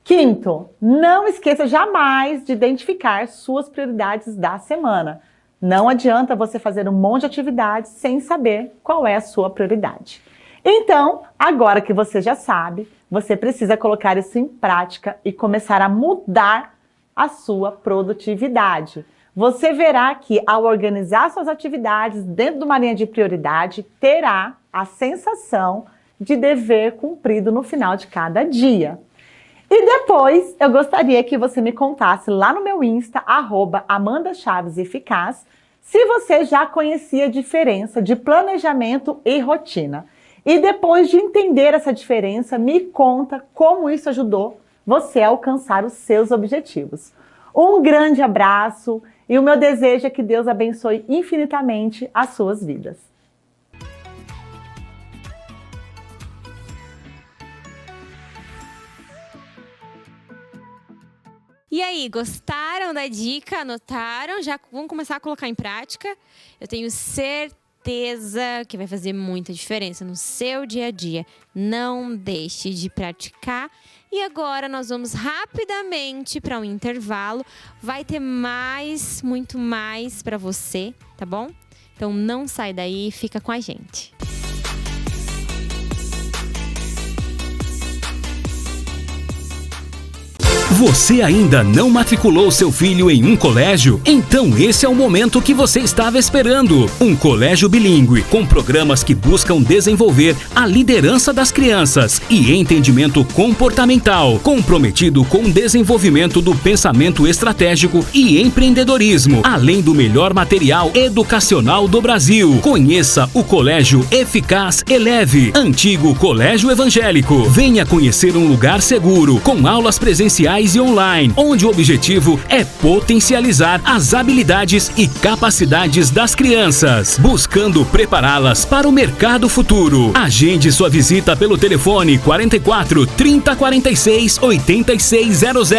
Quinto, não esqueça jamais de identificar suas prioridades da semana. Não adianta você fazer um monte de atividades sem saber qual é a sua prioridade. Então, agora que você já sabe, você precisa colocar isso em prática e começar a mudar a sua produtividade. Você verá que ao organizar suas atividades dentro de uma linha de prioridade, terá a sensação de dever cumprido no final de cada dia. E depois, eu gostaria que você me contasse lá no meu Insta, @AmandaChavesEficaz, se você já conhecia a diferença de planejamento e rotina. E depois de entender essa diferença, me conta como isso ajudou você a alcançar os seus objetivos. Um grande abraço e o meu desejo é que Deus abençoe infinitamente as suas vidas. E aí, gostaram da dica? Anotaram? Já vão começar a colocar em prática? Eu tenho certeza que vai fazer muita diferença no seu dia a dia. Não deixe de praticar. E agora nós vamos rapidamente para um intervalo. Vai ter mais, muito mais para você, tá bom? Então não sai daí, fica com a gente. Você ainda não matriculou seu filho em um colégio? Então esse é o momento que você estava esperando. Um colégio bilíngue, com programas que buscam desenvolver a liderança das crianças e entendimento comportamental, comprometido com o desenvolvimento do pensamento estratégico e empreendedorismo, além do melhor material educacional do Brasil. Conheça o Colégio Eficaz Eleve, antigo Colégio Evangélico. Venha conhecer um lugar seguro, com aulas presenciais e online, onde o objetivo é potencializar as habilidades e capacidades das crianças, buscando prepará-las para o mercado futuro. Agende sua visita pelo telefone 44 30 46 8600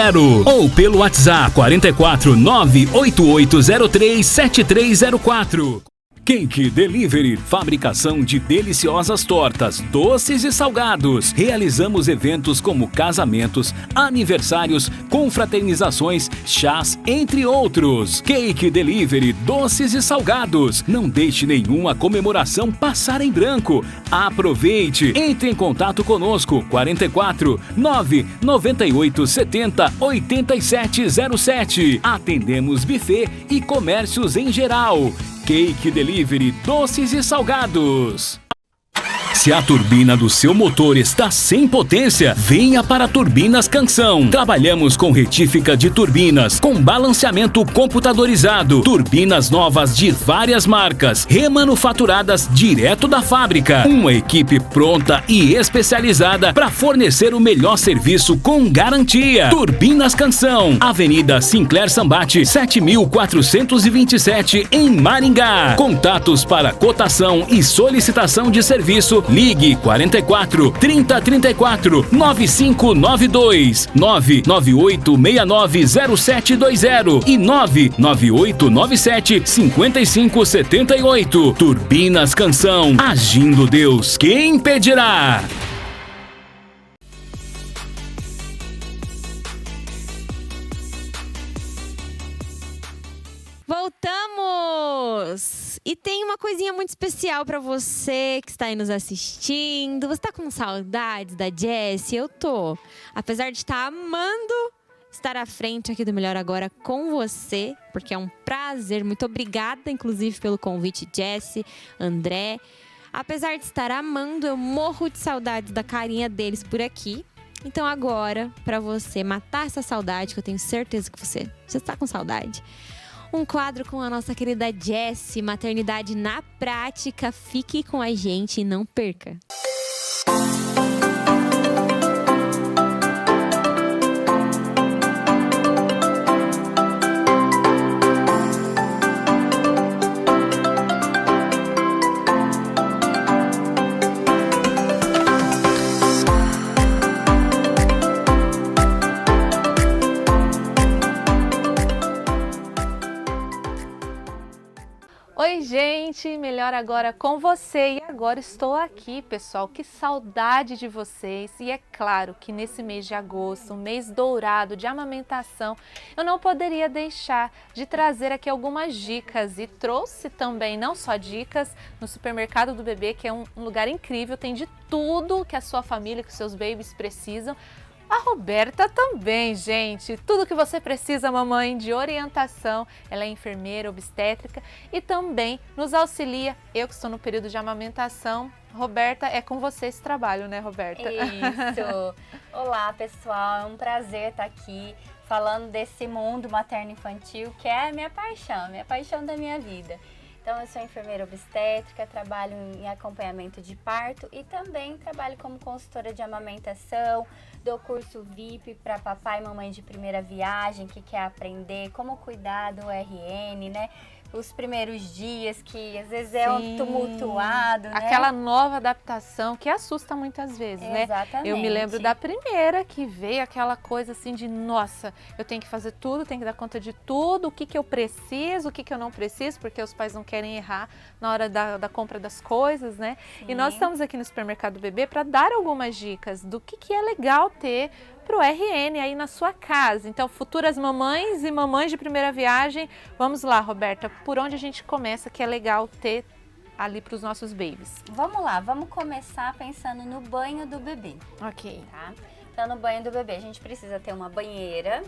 ou pelo WhatsApp 44 98803 7304. Cake Delivery, fabricação de deliciosas tortas, doces e salgados. Realizamos eventos como casamentos, aniversários, confraternizações, chás, entre outros. Cake Delivery, doces e salgados. Não deixe nenhuma comemoração passar em branco. Aproveite. Entre em contato conosco 44 998 70 8707. Atendemos buffet e comércios em geral. Cake Delivery, doces e salgados. Se a turbina do seu motor está sem potência, venha para Turbinas Canção. Trabalhamos com retífica de turbinas, com balanceamento computadorizado, turbinas novas de várias marcas, remanufaturadas direto da fábrica. Uma equipe pronta e especializada para fornecer o melhor serviço com garantia. Turbinas Canção, Avenida Sinclair Sambate, 7427 em Maringá. Contatos para cotação e solicitação de serviço, ligue 44 30 34 9592 998690720 e 99897 5578. Turbinas Canção, agindo Deus, quem impedirá? Voltamos! E tem uma coisinha muito especial pra você que está aí nos assistindo. Você tá com saudades da Jessie? Eu tô. Apesar de estar amando estar à frente aqui do Melhor Agora com você, porque é um prazer. Muito obrigada, inclusive, pelo convite, Jessie, André. Apesar de estar amando, eu morro de saudades da carinha deles por aqui. Então agora, pra você matar essa saudade, que eu tenho certeza que você está com saudade, um quadro com a nossa querida Jessie, Maternidade na Prática. Fique com a gente e não perca. Oi, gente, melhor agora com você. E agora estou aqui, pessoal. Que saudade de vocês. E é claro que nesse mês de agosto, um mês dourado de amamentação, eu não poderia deixar de trazer aqui algumas dicas. E trouxe também não só dicas no Supermercado do Bebê, que é um lugar incrível, tem de tudo que a sua família, que os seus babies precisam. A Roberta também, gente. Tudo que você precisa, mamãe, de orientação. Ela é enfermeira, obstétrica e também nos auxilia. Eu que estou no período de amamentação. Roberta, é com você esse trabalho, né, Roberta? Isso. Olá, pessoal. É um prazer estar aqui falando desse mundo materno-infantil que é a minha paixão da minha vida. Então, eu sou enfermeira obstétrica, trabalho em acompanhamento de parto e também trabalho como consultora de amamentação, dou curso VIP para papai e mamãe de primeira viagem que quer aprender como cuidar do RN, né? Os primeiros dias que às vezes é um tumultuado, né? Aquela nova adaptação que assusta muitas vezes, né? Exatamente. Eu me lembro da primeira que veio aquela coisa assim de, nossa, eu tenho que fazer tudo, tenho que dar conta de tudo, o que que eu preciso, o que que eu não preciso, porque os pais não querem errar na hora da compra das coisas, né? Sim. E nós estamos aqui no Supermercado Bebê para dar algumas dicas do que é legal ter para o RN aí na sua casa. Então, futuras mamães e mamães de primeira viagem, vamos lá, Roberta, por onde a gente começa que é legal ter ali para os nossos babies? Vamos lá, vamos começar pensando no banho do bebê. Ok. Tá? Então, no banho do bebê, a gente precisa ter uma banheira.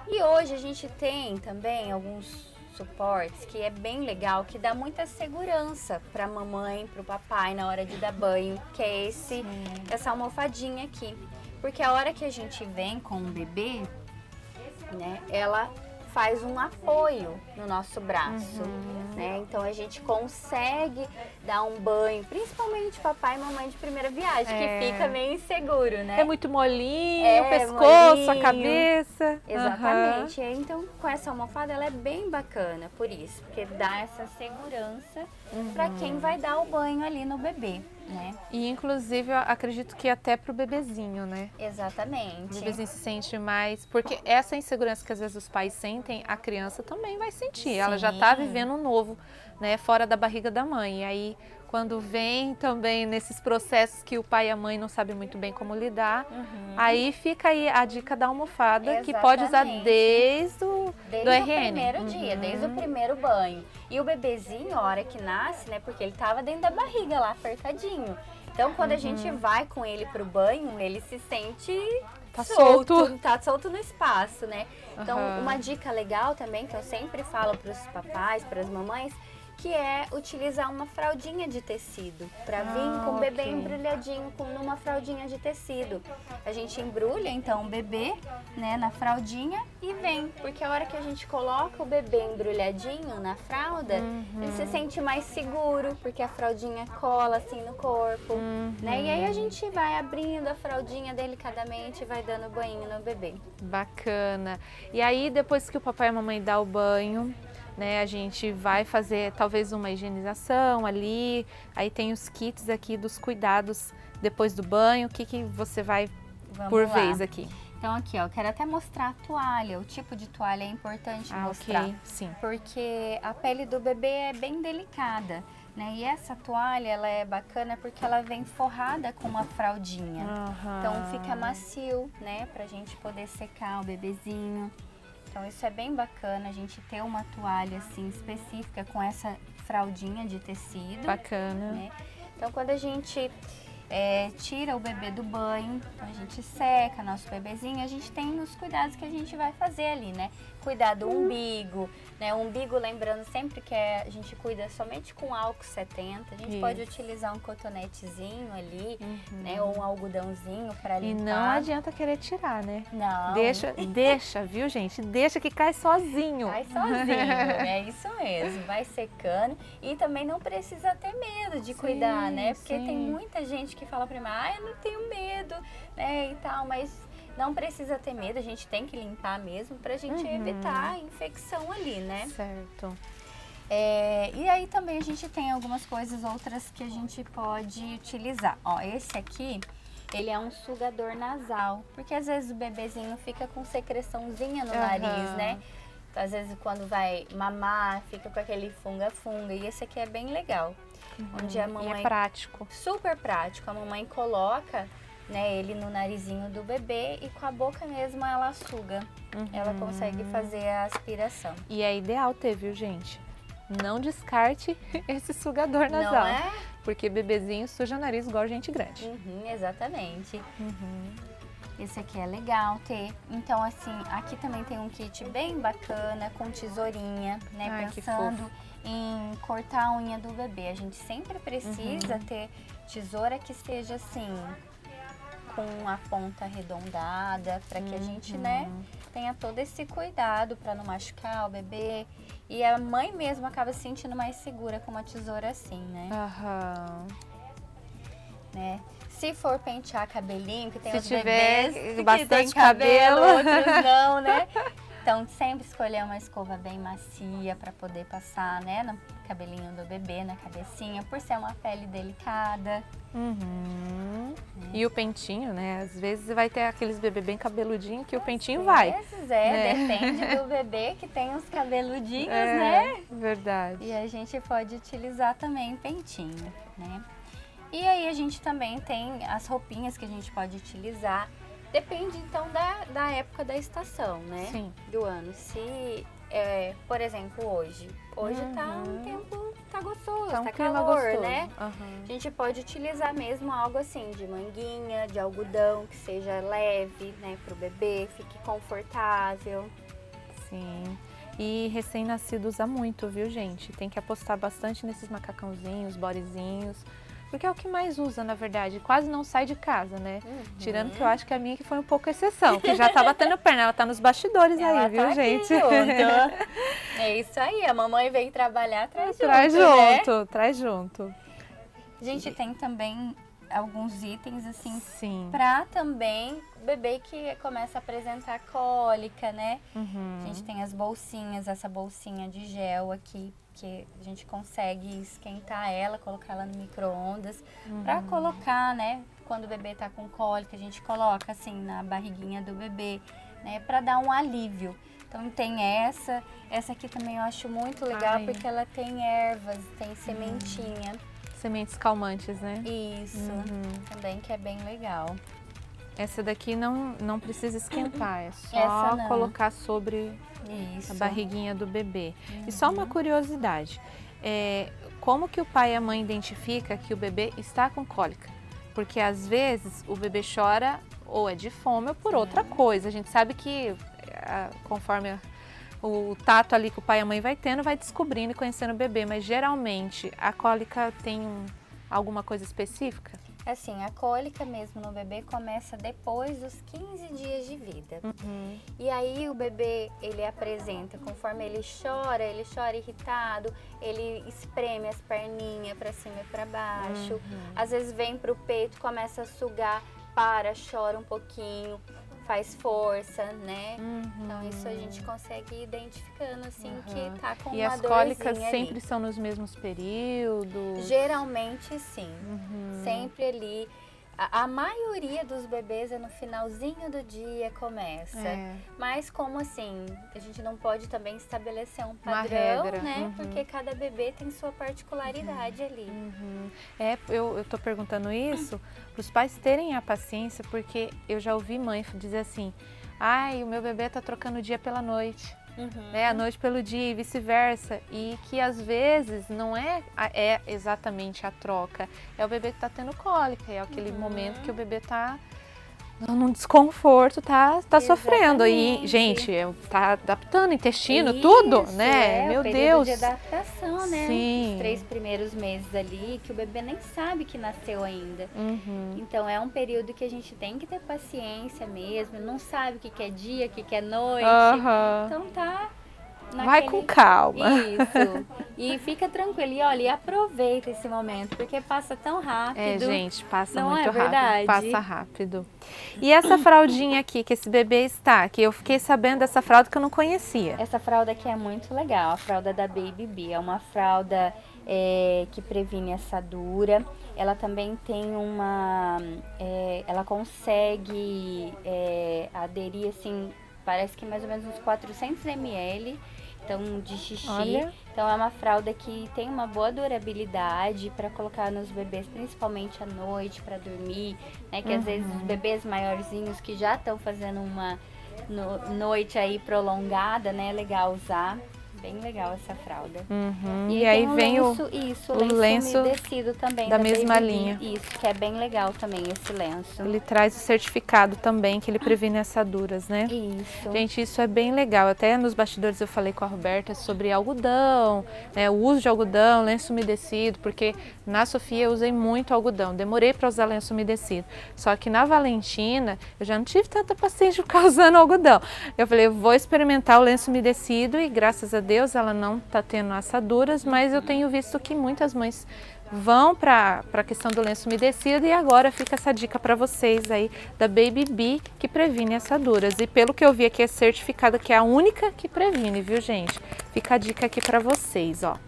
E hoje a gente tem também alguns suportes que é bem legal, que dá muita segurança para a mamãe, para o papai na hora de dar banho, que é essa almofadinha aqui. Porque a hora que a gente vem com o bebê, né, ela faz um apoio no nosso braço, né? Então a gente consegue dar um banho, principalmente papai e mamãe de primeira viagem, que fica meio inseguro, né? É muito molinho, o pescoço, a cabeça. Exatamente. Então com essa almofada ela é bem bacana por isso, porque dá essa segurança para quem vai dar o banho ali no bebê, né? E inclusive eu acredito que até pro bebezinho, né? Exatamente. O bebezinho se sente mais, porque essa insegurança que às vezes os pais sentem, a criança também vai sentir. Sim. Ela já tá vivendo um novo, né, fora da barriga da mãe. E aí quando vem também nesses processos que o pai e a mãe não sabem muito bem como lidar, aí fica aí a dica da almofada, que pode usar desde o RN. Primeiro dia, desde o primeiro banho. E o bebezinho, a hora que nasce, né, porque ele tava dentro da barriga lá, apertadinho. Então, quando a gente vai com ele pro banho, ele se sente solto. Tá solto no espaço, né? Então, uma dica legal também, que eu sempre falo pros papais, pras mamães, que é utilizar uma fraldinha de tecido, para vir com o bebê embrulhadinho numa fraldinha de tecido. A gente embrulha então o bebê, né, na fraldinha e vem, porque a hora que a gente coloca o bebê embrulhadinho na fralda, ele se sente mais seguro, porque a fraldinha cola assim no corpo, né? E aí a gente vai abrindo a fraldinha delicadamente e vai dando banho no bebê. Bacana. E aí depois que o papai e a mamãe dão o banho, né, a gente vai fazer talvez uma higienização ali, aí tem os kits aqui dos cuidados depois do banho, o que você vai vez aqui? Então aqui, ó, eu quero até mostrar a toalha, o tipo de toalha é importante mostrar, ok, sim. Porque a pele do bebê é bem delicada, né, e essa toalha, ela é bacana porque ela vem forrada com uma fraldinha, então fica macio, né, pra gente poder secar o bebezinho. Então isso é bem bacana, a gente ter uma toalha assim específica com essa fraldinha de tecido. Bacana. Né? Então quando a gente tira o bebê do banho, então a gente seca nosso bebezinho, a gente tem os cuidados que a gente vai fazer ali, né? Cuidar do umbigo, né? O umbigo, lembrando sempre que a gente cuida somente com álcool 70, a gente pode utilizar um cotonetezinho ali, né? Ou um algodãozinho para limpar. E não adianta querer tirar, né? Não. Deixa, viu, gente? Deixa que cai sozinho. Cai sozinho, é isso mesmo, vai secando. E também não precisa ter medo de cuidar, né? Porque tem muita gente que fala pra mim, eu não tenho medo, né, e tal, mas não precisa ter medo, a gente tem que limpar mesmo pra gente evitar a infecção ali, né? Certo. E aí também a gente tem algumas coisas outras que a gente pode utilizar. Ó, esse aqui, ele é um sugador nasal, porque às vezes o bebezinho fica com secreçãozinha no nariz, né? Às vezes quando vai mamar, fica com aquele funga-funga. E esse aqui é bem legal. Onde a mamãe... E é prático. Super prático. A mamãe coloca, né, ele no narizinho do bebê e com a boca mesmo ela suga. Ela consegue fazer a aspiração. E é ideal ter, viu, gente? Não descarte esse sugador nasal. Não é? Porque bebezinho suja o nariz igual gente grande. Exatamente. Esse aqui é legal ter. Então, assim, aqui também tem um kit bem bacana, com tesourinha, né? Ai, que pensando em cortar a unha do bebê. A gente sempre precisa ter tesoura que seja assim, com a ponta arredondada, para que a gente, né, tenha todo esse cuidado para não machucar o bebê. E a mãe mesmo acaba se sentindo mais segura com uma tesoura assim, né? Né? Se for pentear cabelinho, que tem Se os tiver bebês que bastante tem cabelo, cabelo. outros não, né? Então, sempre escolher uma escova bem macia para poder passar, né, no cabelinho do bebê, na cabecinha, por ser uma pele delicada. E o pentinho, né? Às vezes vai ter aqueles bebê bem cabeludinho que o pentinho Às vai. vezes depende do bebê que tem uns cabeludinhos, né? Verdade. E a gente pode utilizar também pentinho, né? E aí a gente também tem as roupinhas que a gente pode utilizar. Depende então da época da estação, né? Sim. Do ano. Se, por exemplo, hoje tá um tempo, tá gostoso, Tá um tá clima calor, gostoso. né? A gente pode utilizar mesmo algo assim, de manguinha, de algodão, que seja leve, né, pro bebê, fique confortável. Sim. E recém-nascido usa muito, viu, gente? Tem que apostar bastante nesses macacãozinhos, bodyzinhos. Porque é o que mais usa, na verdade. Quase não sai de casa, né? Tirando que eu acho que a minha que foi um pouco exceção, que já tá batendo perna. Ela tá nos bastidores Ela aí, viu, tá aqui gente? junto. É isso aí, a mamãe vem trabalhar, traz Traz né? junto, traz junto. A gente tem também alguns itens, assim, Sim. pra também bebê que começa a apresentar cólica, né? A gente tem as bolsinhas, essa bolsinha de gel aqui, que a gente consegue esquentar ela, colocar ela no micro-ondas, pra colocar, né? Quando o bebê tá com cólica, a gente coloca assim na barriguinha do bebê, né? Pra dar um alívio. Então tem essa aqui também eu acho muito legal, porque ela tem ervas, tem sementinha. Sementes calmantes, né? Isso, também que é bem legal. Essa daqui não precisa esquentar, é só Essa não. colocar sobre Isso. a barriguinha do bebê. E só uma curiosidade, como que o pai e a mãe identificam que o bebê está com cólica? Porque às vezes o bebê chora ou é de fome ou por outra coisa. A gente sabe que conforme o tato ali que o pai e a mãe vai tendo, vai descobrindo e conhecendo o bebê, mas geralmente a cólica tem alguma coisa específica? Assim, a cólica mesmo no bebê começa depois dos 15 dias de vida. E aí o bebê, ele apresenta, conforme ele chora irritado, ele espreme as perninhas para cima e para baixo. Às vezes vem pro peito, começa a sugar, chora um pouquinho, faz força, né? Então isso a gente consegue ir identificando assim que tá com E uma as dorzinha cólicas ali. sempre são nos mesmos períodos? Geralmente sim, sempre ali. A maioria dos bebês é no finalzinho do dia começa. Mas como assim, a gente não pode também estabelecer um padrão, regra. né? Porque cada bebê tem sua particularidade ali. Eu tô perguntando isso para os pais terem a paciência, porque eu já ouvi mãe dizer assim, o meu bebê tá trocando o dia pela noite. A noite pelo dia e vice-versa, e que às vezes não é exatamente a troca, é o bebê que está tendo cólica, é aquele momento que o bebê está num desconforto, tá sofrendo. E, gente, tá adaptando intestino, tudo, né? Meu o período Deus. de adaptação, né? Sim. Os 3 primeiros meses ali, que o bebê nem sabe que nasceu ainda. Então, é um período que a gente tem que ter paciência mesmo, não sabe o que é dia, o que é noite. Então, tá... Vai com calma. Isso. E fica tranquilo. E olha, aproveita esse momento, porque passa tão rápido. Gente, passa não muito é rápido. verdade? Passa rápido. E essa fraldinha aqui que esse bebê está, que eu fiquei sabendo dessa fralda que eu não conhecia. Essa fralda aqui é muito legal, a fralda da Baby Bee. É uma fralda que previne assadura. Ela também tem ela consegue aderir assim parece que mais ou menos uns 400 ml. Então, de xixi. Olha. Então, é uma fralda que tem uma boa durabilidade para colocar nos bebês, principalmente à noite, para dormir, né? Que às vezes os bebês maiorzinhos que já estão fazendo uma noite aí prolongada, né? É legal usar. Bem legal essa fralda. E aí vem o lenço umedecido também. da mesma Baby linha. Isso, que é bem legal também esse lenço. Ele traz o certificado também, que ele previne assaduras, né? Isso. Gente, isso é bem legal. Até nos bastidores eu falei com a Roberta sobre algodão, né? O uso de algodão, lenço umedecido, porque na Sofia eu usei muito algodão. Demorei para usar lenço umedecido. Só que na Valentina eu já não tive tanta paciência de ficar usando algodão. Eu falei, eu vou experimentar o lenço umedecido e graças a Deus ela não está tendo assaduras, mas eu tenho visto que muitas mães vão para a questão do lenço umedecido e agora fica essa dica para vocês aí da Baby Bee que previne assaduras. E pelo que eu vi aqui é certificada que é a única que previne, viu gente? Fica a dica aqui para vocês, ó.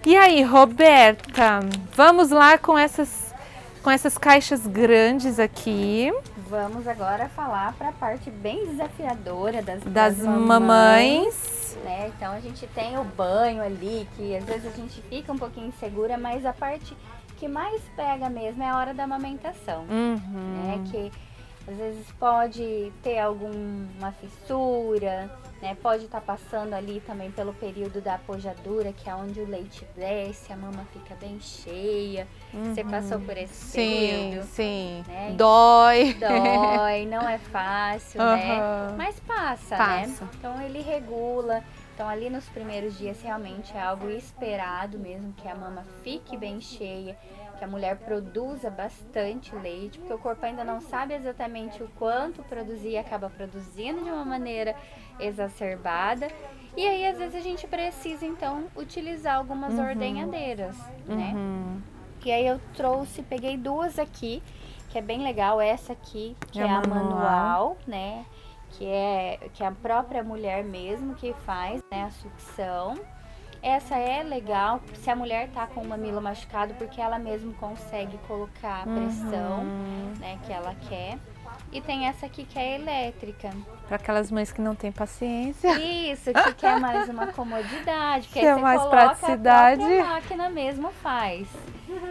E aí, Roberta, vamos lá com essas caixas grandes aqui. Vamos agora falar para a parte bem desafiadora das mamães. Né? Então a gente tem o banho ali, que às vezes a gente fica um pouquinho insegura, mas a parte que mais pega mesmo é a hora da amamentação. Né? Que às vezes pode ter alguma fissura, né? Pode estar passando ali também pelo período da apojadura, que é onde o leite desce, a mama fica bem cheia. Você passou por esse período? Sim, né? Dói, não é fácil, né? Mas passa, né? Então ele regula. Então ali nos primeiros dias realmente é algo esperado mesmo, que a mama fique bem cheia, que a mulher produza bastante leite, porque o corpo ainda não sabe exatamente o quanto produzir e acaba produzindo de uma maneira exacerbada. E aí às vezes a gente precisa então utilizar algumas ordenhadeiras, né? E aí eu peguei duas aqui, que é bem legal, essa aqui, que é a manual, né? Que é a própria mulher mesmo que faz, né, a sucção. Essa é legal se a mulher tá com o mamilo machucado, porque ela mesmo consegue colocar a pressão, né, que ela quer. E tem essa aqui que é elétrica. Para aquelas mães que não têm paciência. Isso, que quer mais uma comodidade, porque que aí é você mais coloca praticidade. a própria máquina mesmo faz.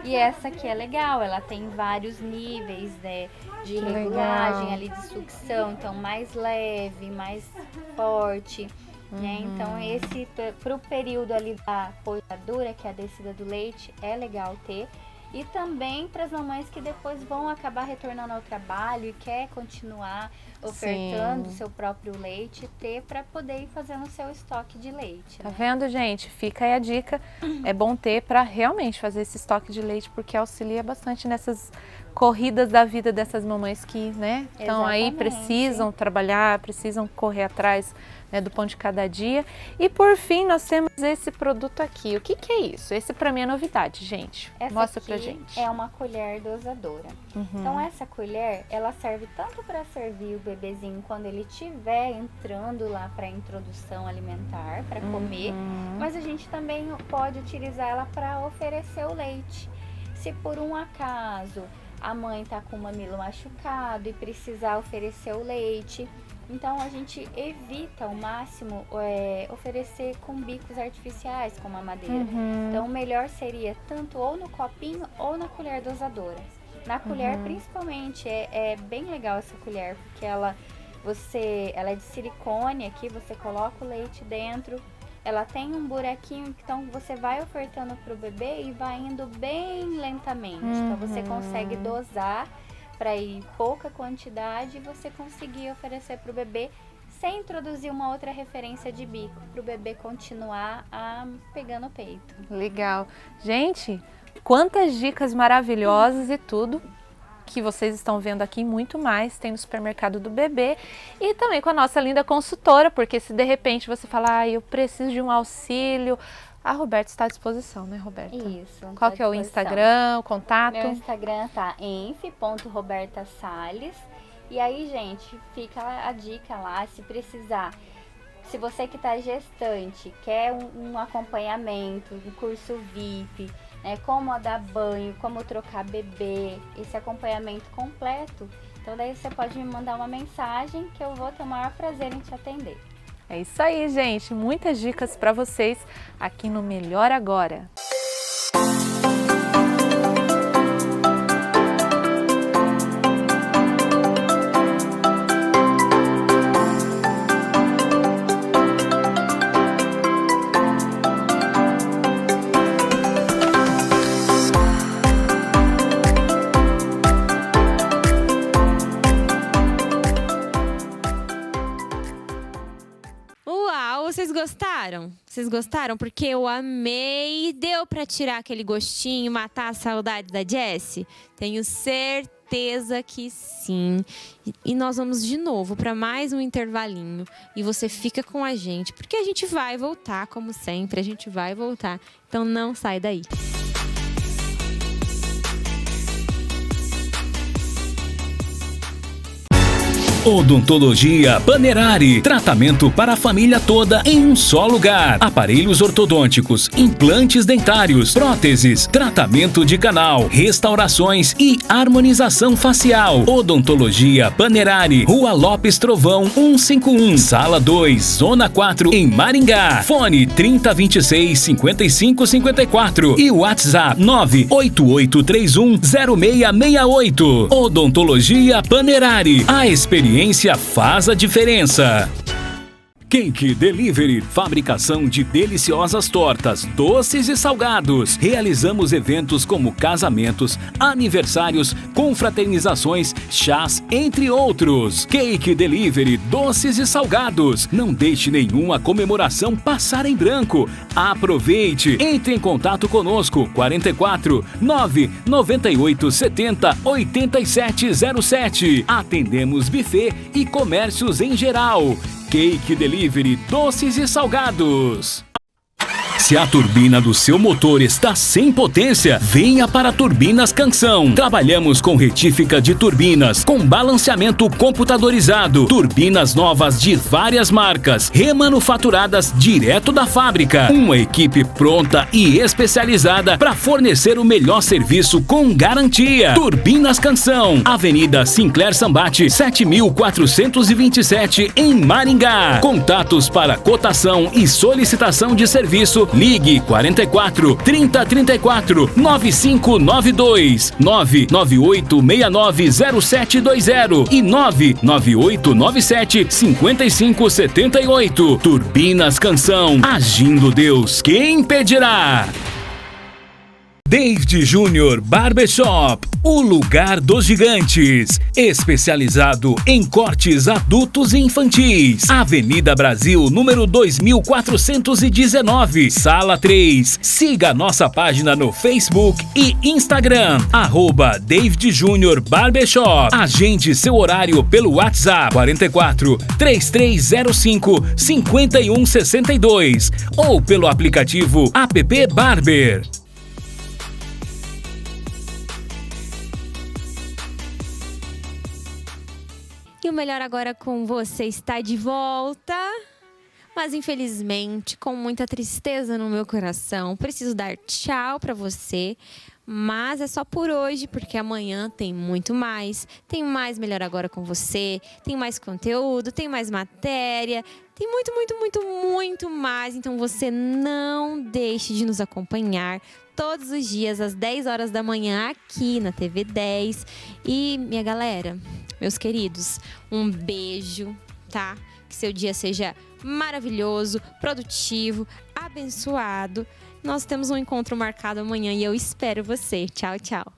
E essa aqui é legal, ela tem vários níveis, né, de regulagem ali de sucção, então mais leve, mais forte, né? Então esse pro período ali da apojadura, que é a descida do leite, é legal ter. E também para as mamães que depois vão acabar retornando ao trabalho e quer continuar ofertando seu próprio leite, ter para poder ir fazendo o seu estoque de leite. Tá vendo, gente? Fica aí a dica. É bom ter para realmente fazer esse estoque de leite, porque auxilia bastante nessas corridas da vida dessas mamães que, né, estão aí, precisam trabalhar, precisam correr atrás, né, do pão de cada dia. E por fim, nós temos esse produto aqui. O que é isso? Esse para mim é novidade, gente. Mostra pra gente. É uma colher dosadora. Então essa colher, ela serve tanto para servir o bebezinho quando ele estiver entrando lá para introdução alimentar, para comer, mas a gente também pode utilizar ela para oferecer o leite. Se por um acaso a mãe tá com o mamilo machucado e precisar oferecer o leite, então a gente evita ao máximo oferecer com bicos artificiais, com mamadeira. Então o melhor seria tanto ou no copinho ou na colher dosadora. Na colher principalmente, é bem legal essa colher, porque ela é de silicone aqui, você coloca o leite dentro, ela tem um buraquinho, então você vai ofertando para o bebê e vai indo bem lentamente. Então você consegue dosar para ir pouca quantidade e você conseguir oferecer para o bebê sem introduzir uma outra referência de bico, para o bebê continuar pegando o peito. Legal. Gente, quantas dicas maravilhosas e tudo que vocês estão vendo aqui, muito mais tem no supermercado do bebê e também com a nossa linda consultora, porque se de repente você falar, eu preciso de um auxílio, a Roberta está à disposição, né, Roberta? Isso. Qual que é o Instagram, o contato? Meu Instagram tá enf.robertasales. E aí, gente, fica a dica lá, se precisar. Se você que está gestante quer um acompanhamento, um curso VIP, né, como dar banho, como trocar bebê, esse acompanhamento completo, Então daí você pode me mandar uma mensagem que eu vou ter o maior prazer em te atender. É isso aí, gente. Muitas dicas para vocês aqui no Melhor Agora. Vocês gostaram? Vocês gostaram? Porque eu amei. Deu pra tirar aquele gostinho, matar a saudade da Jessie? Tenho certeza que sim. E nós vamos de novo para mais um intervalinho. E você fica com a gente, porque a gente vai voltar, como sempre. A gente vai voltar. Então não sai daí. Odontologia Panerari. Tratamento para a família toda em um só lugar. Aparelhos ortodônticos, implantes dentários, próteses, tratamento de canal, restaurações e harmonização facial. Odontologia Panerari. Rua Lopes Trovão 151, Sala 2, Zona 4, em Maringá. Fone 3026-5554 e WhatsApp 988310668. Odontologia Panerari. A experiência faz a diferença. Cake Delivery, fabricação de deliciosas tortas, doces e salgados. Realizamos eventos como casamentos, aniversários, confraternizações, chás, entre outros. Cake Delivery, doces e salgados. Não deixe nenhuma comemoração passar em branco. Aproveite. Entre em contato conosco. 44 998 70 8707. Atendemos buffet e comércios em geral. Cake Delivery, doces e salgados. Se a turbina do seu motor está sem potência, venha para Turbinas Canção. Trabalhamos com retífica de turbinas, com balanceamento computadorizado, turbinas novas de várias marcas, remanufaturadas direto da fábrica. Uma equipe pronta e especializada para fornecer o melhor serviço com garantia. Turbinas Canção, Avenida Sinclair Sambate, 7427, em Maringá. Contatos para cotação e solicitação de serviço. Ligue 44 3034 9592 998690720 e 998975578. Turbinas Canção. Agindo Deus, quem impedirá? David Júnior Barbershop, o lugar dos gigantes, especializado em cortes adultos e infantis. Avenida Brasil, número 2419, Sala 3. Siga nossa página no Facebook e Instagram, @David Júnior Barbershop. Agende seu horário pelo WhatsApp 44 3305 5162 ou pelo aplicativo App Barber. E o Melhor Agora com você está de volta, mas infelizmente, com muita tristeza no meu coração, preciso dar tchau para você, mas é só por hoje, porque amanhã tem muito mais. Tem mais Melhor Agora com você, tem mais conteúdo, tem mais matéria, tem muito, muito, muito, muito mais. Então você não deixe de nos acompanhar todos os dias às 10 horas da manhã aqui na TV 10. E, minha galera, meus queridos, um beijo, tá? Que seu dia seja maravilhoso, produtivo, abençoado. Nós temos um encontro marcado amanhã e eu espero você. Tchau, tchau.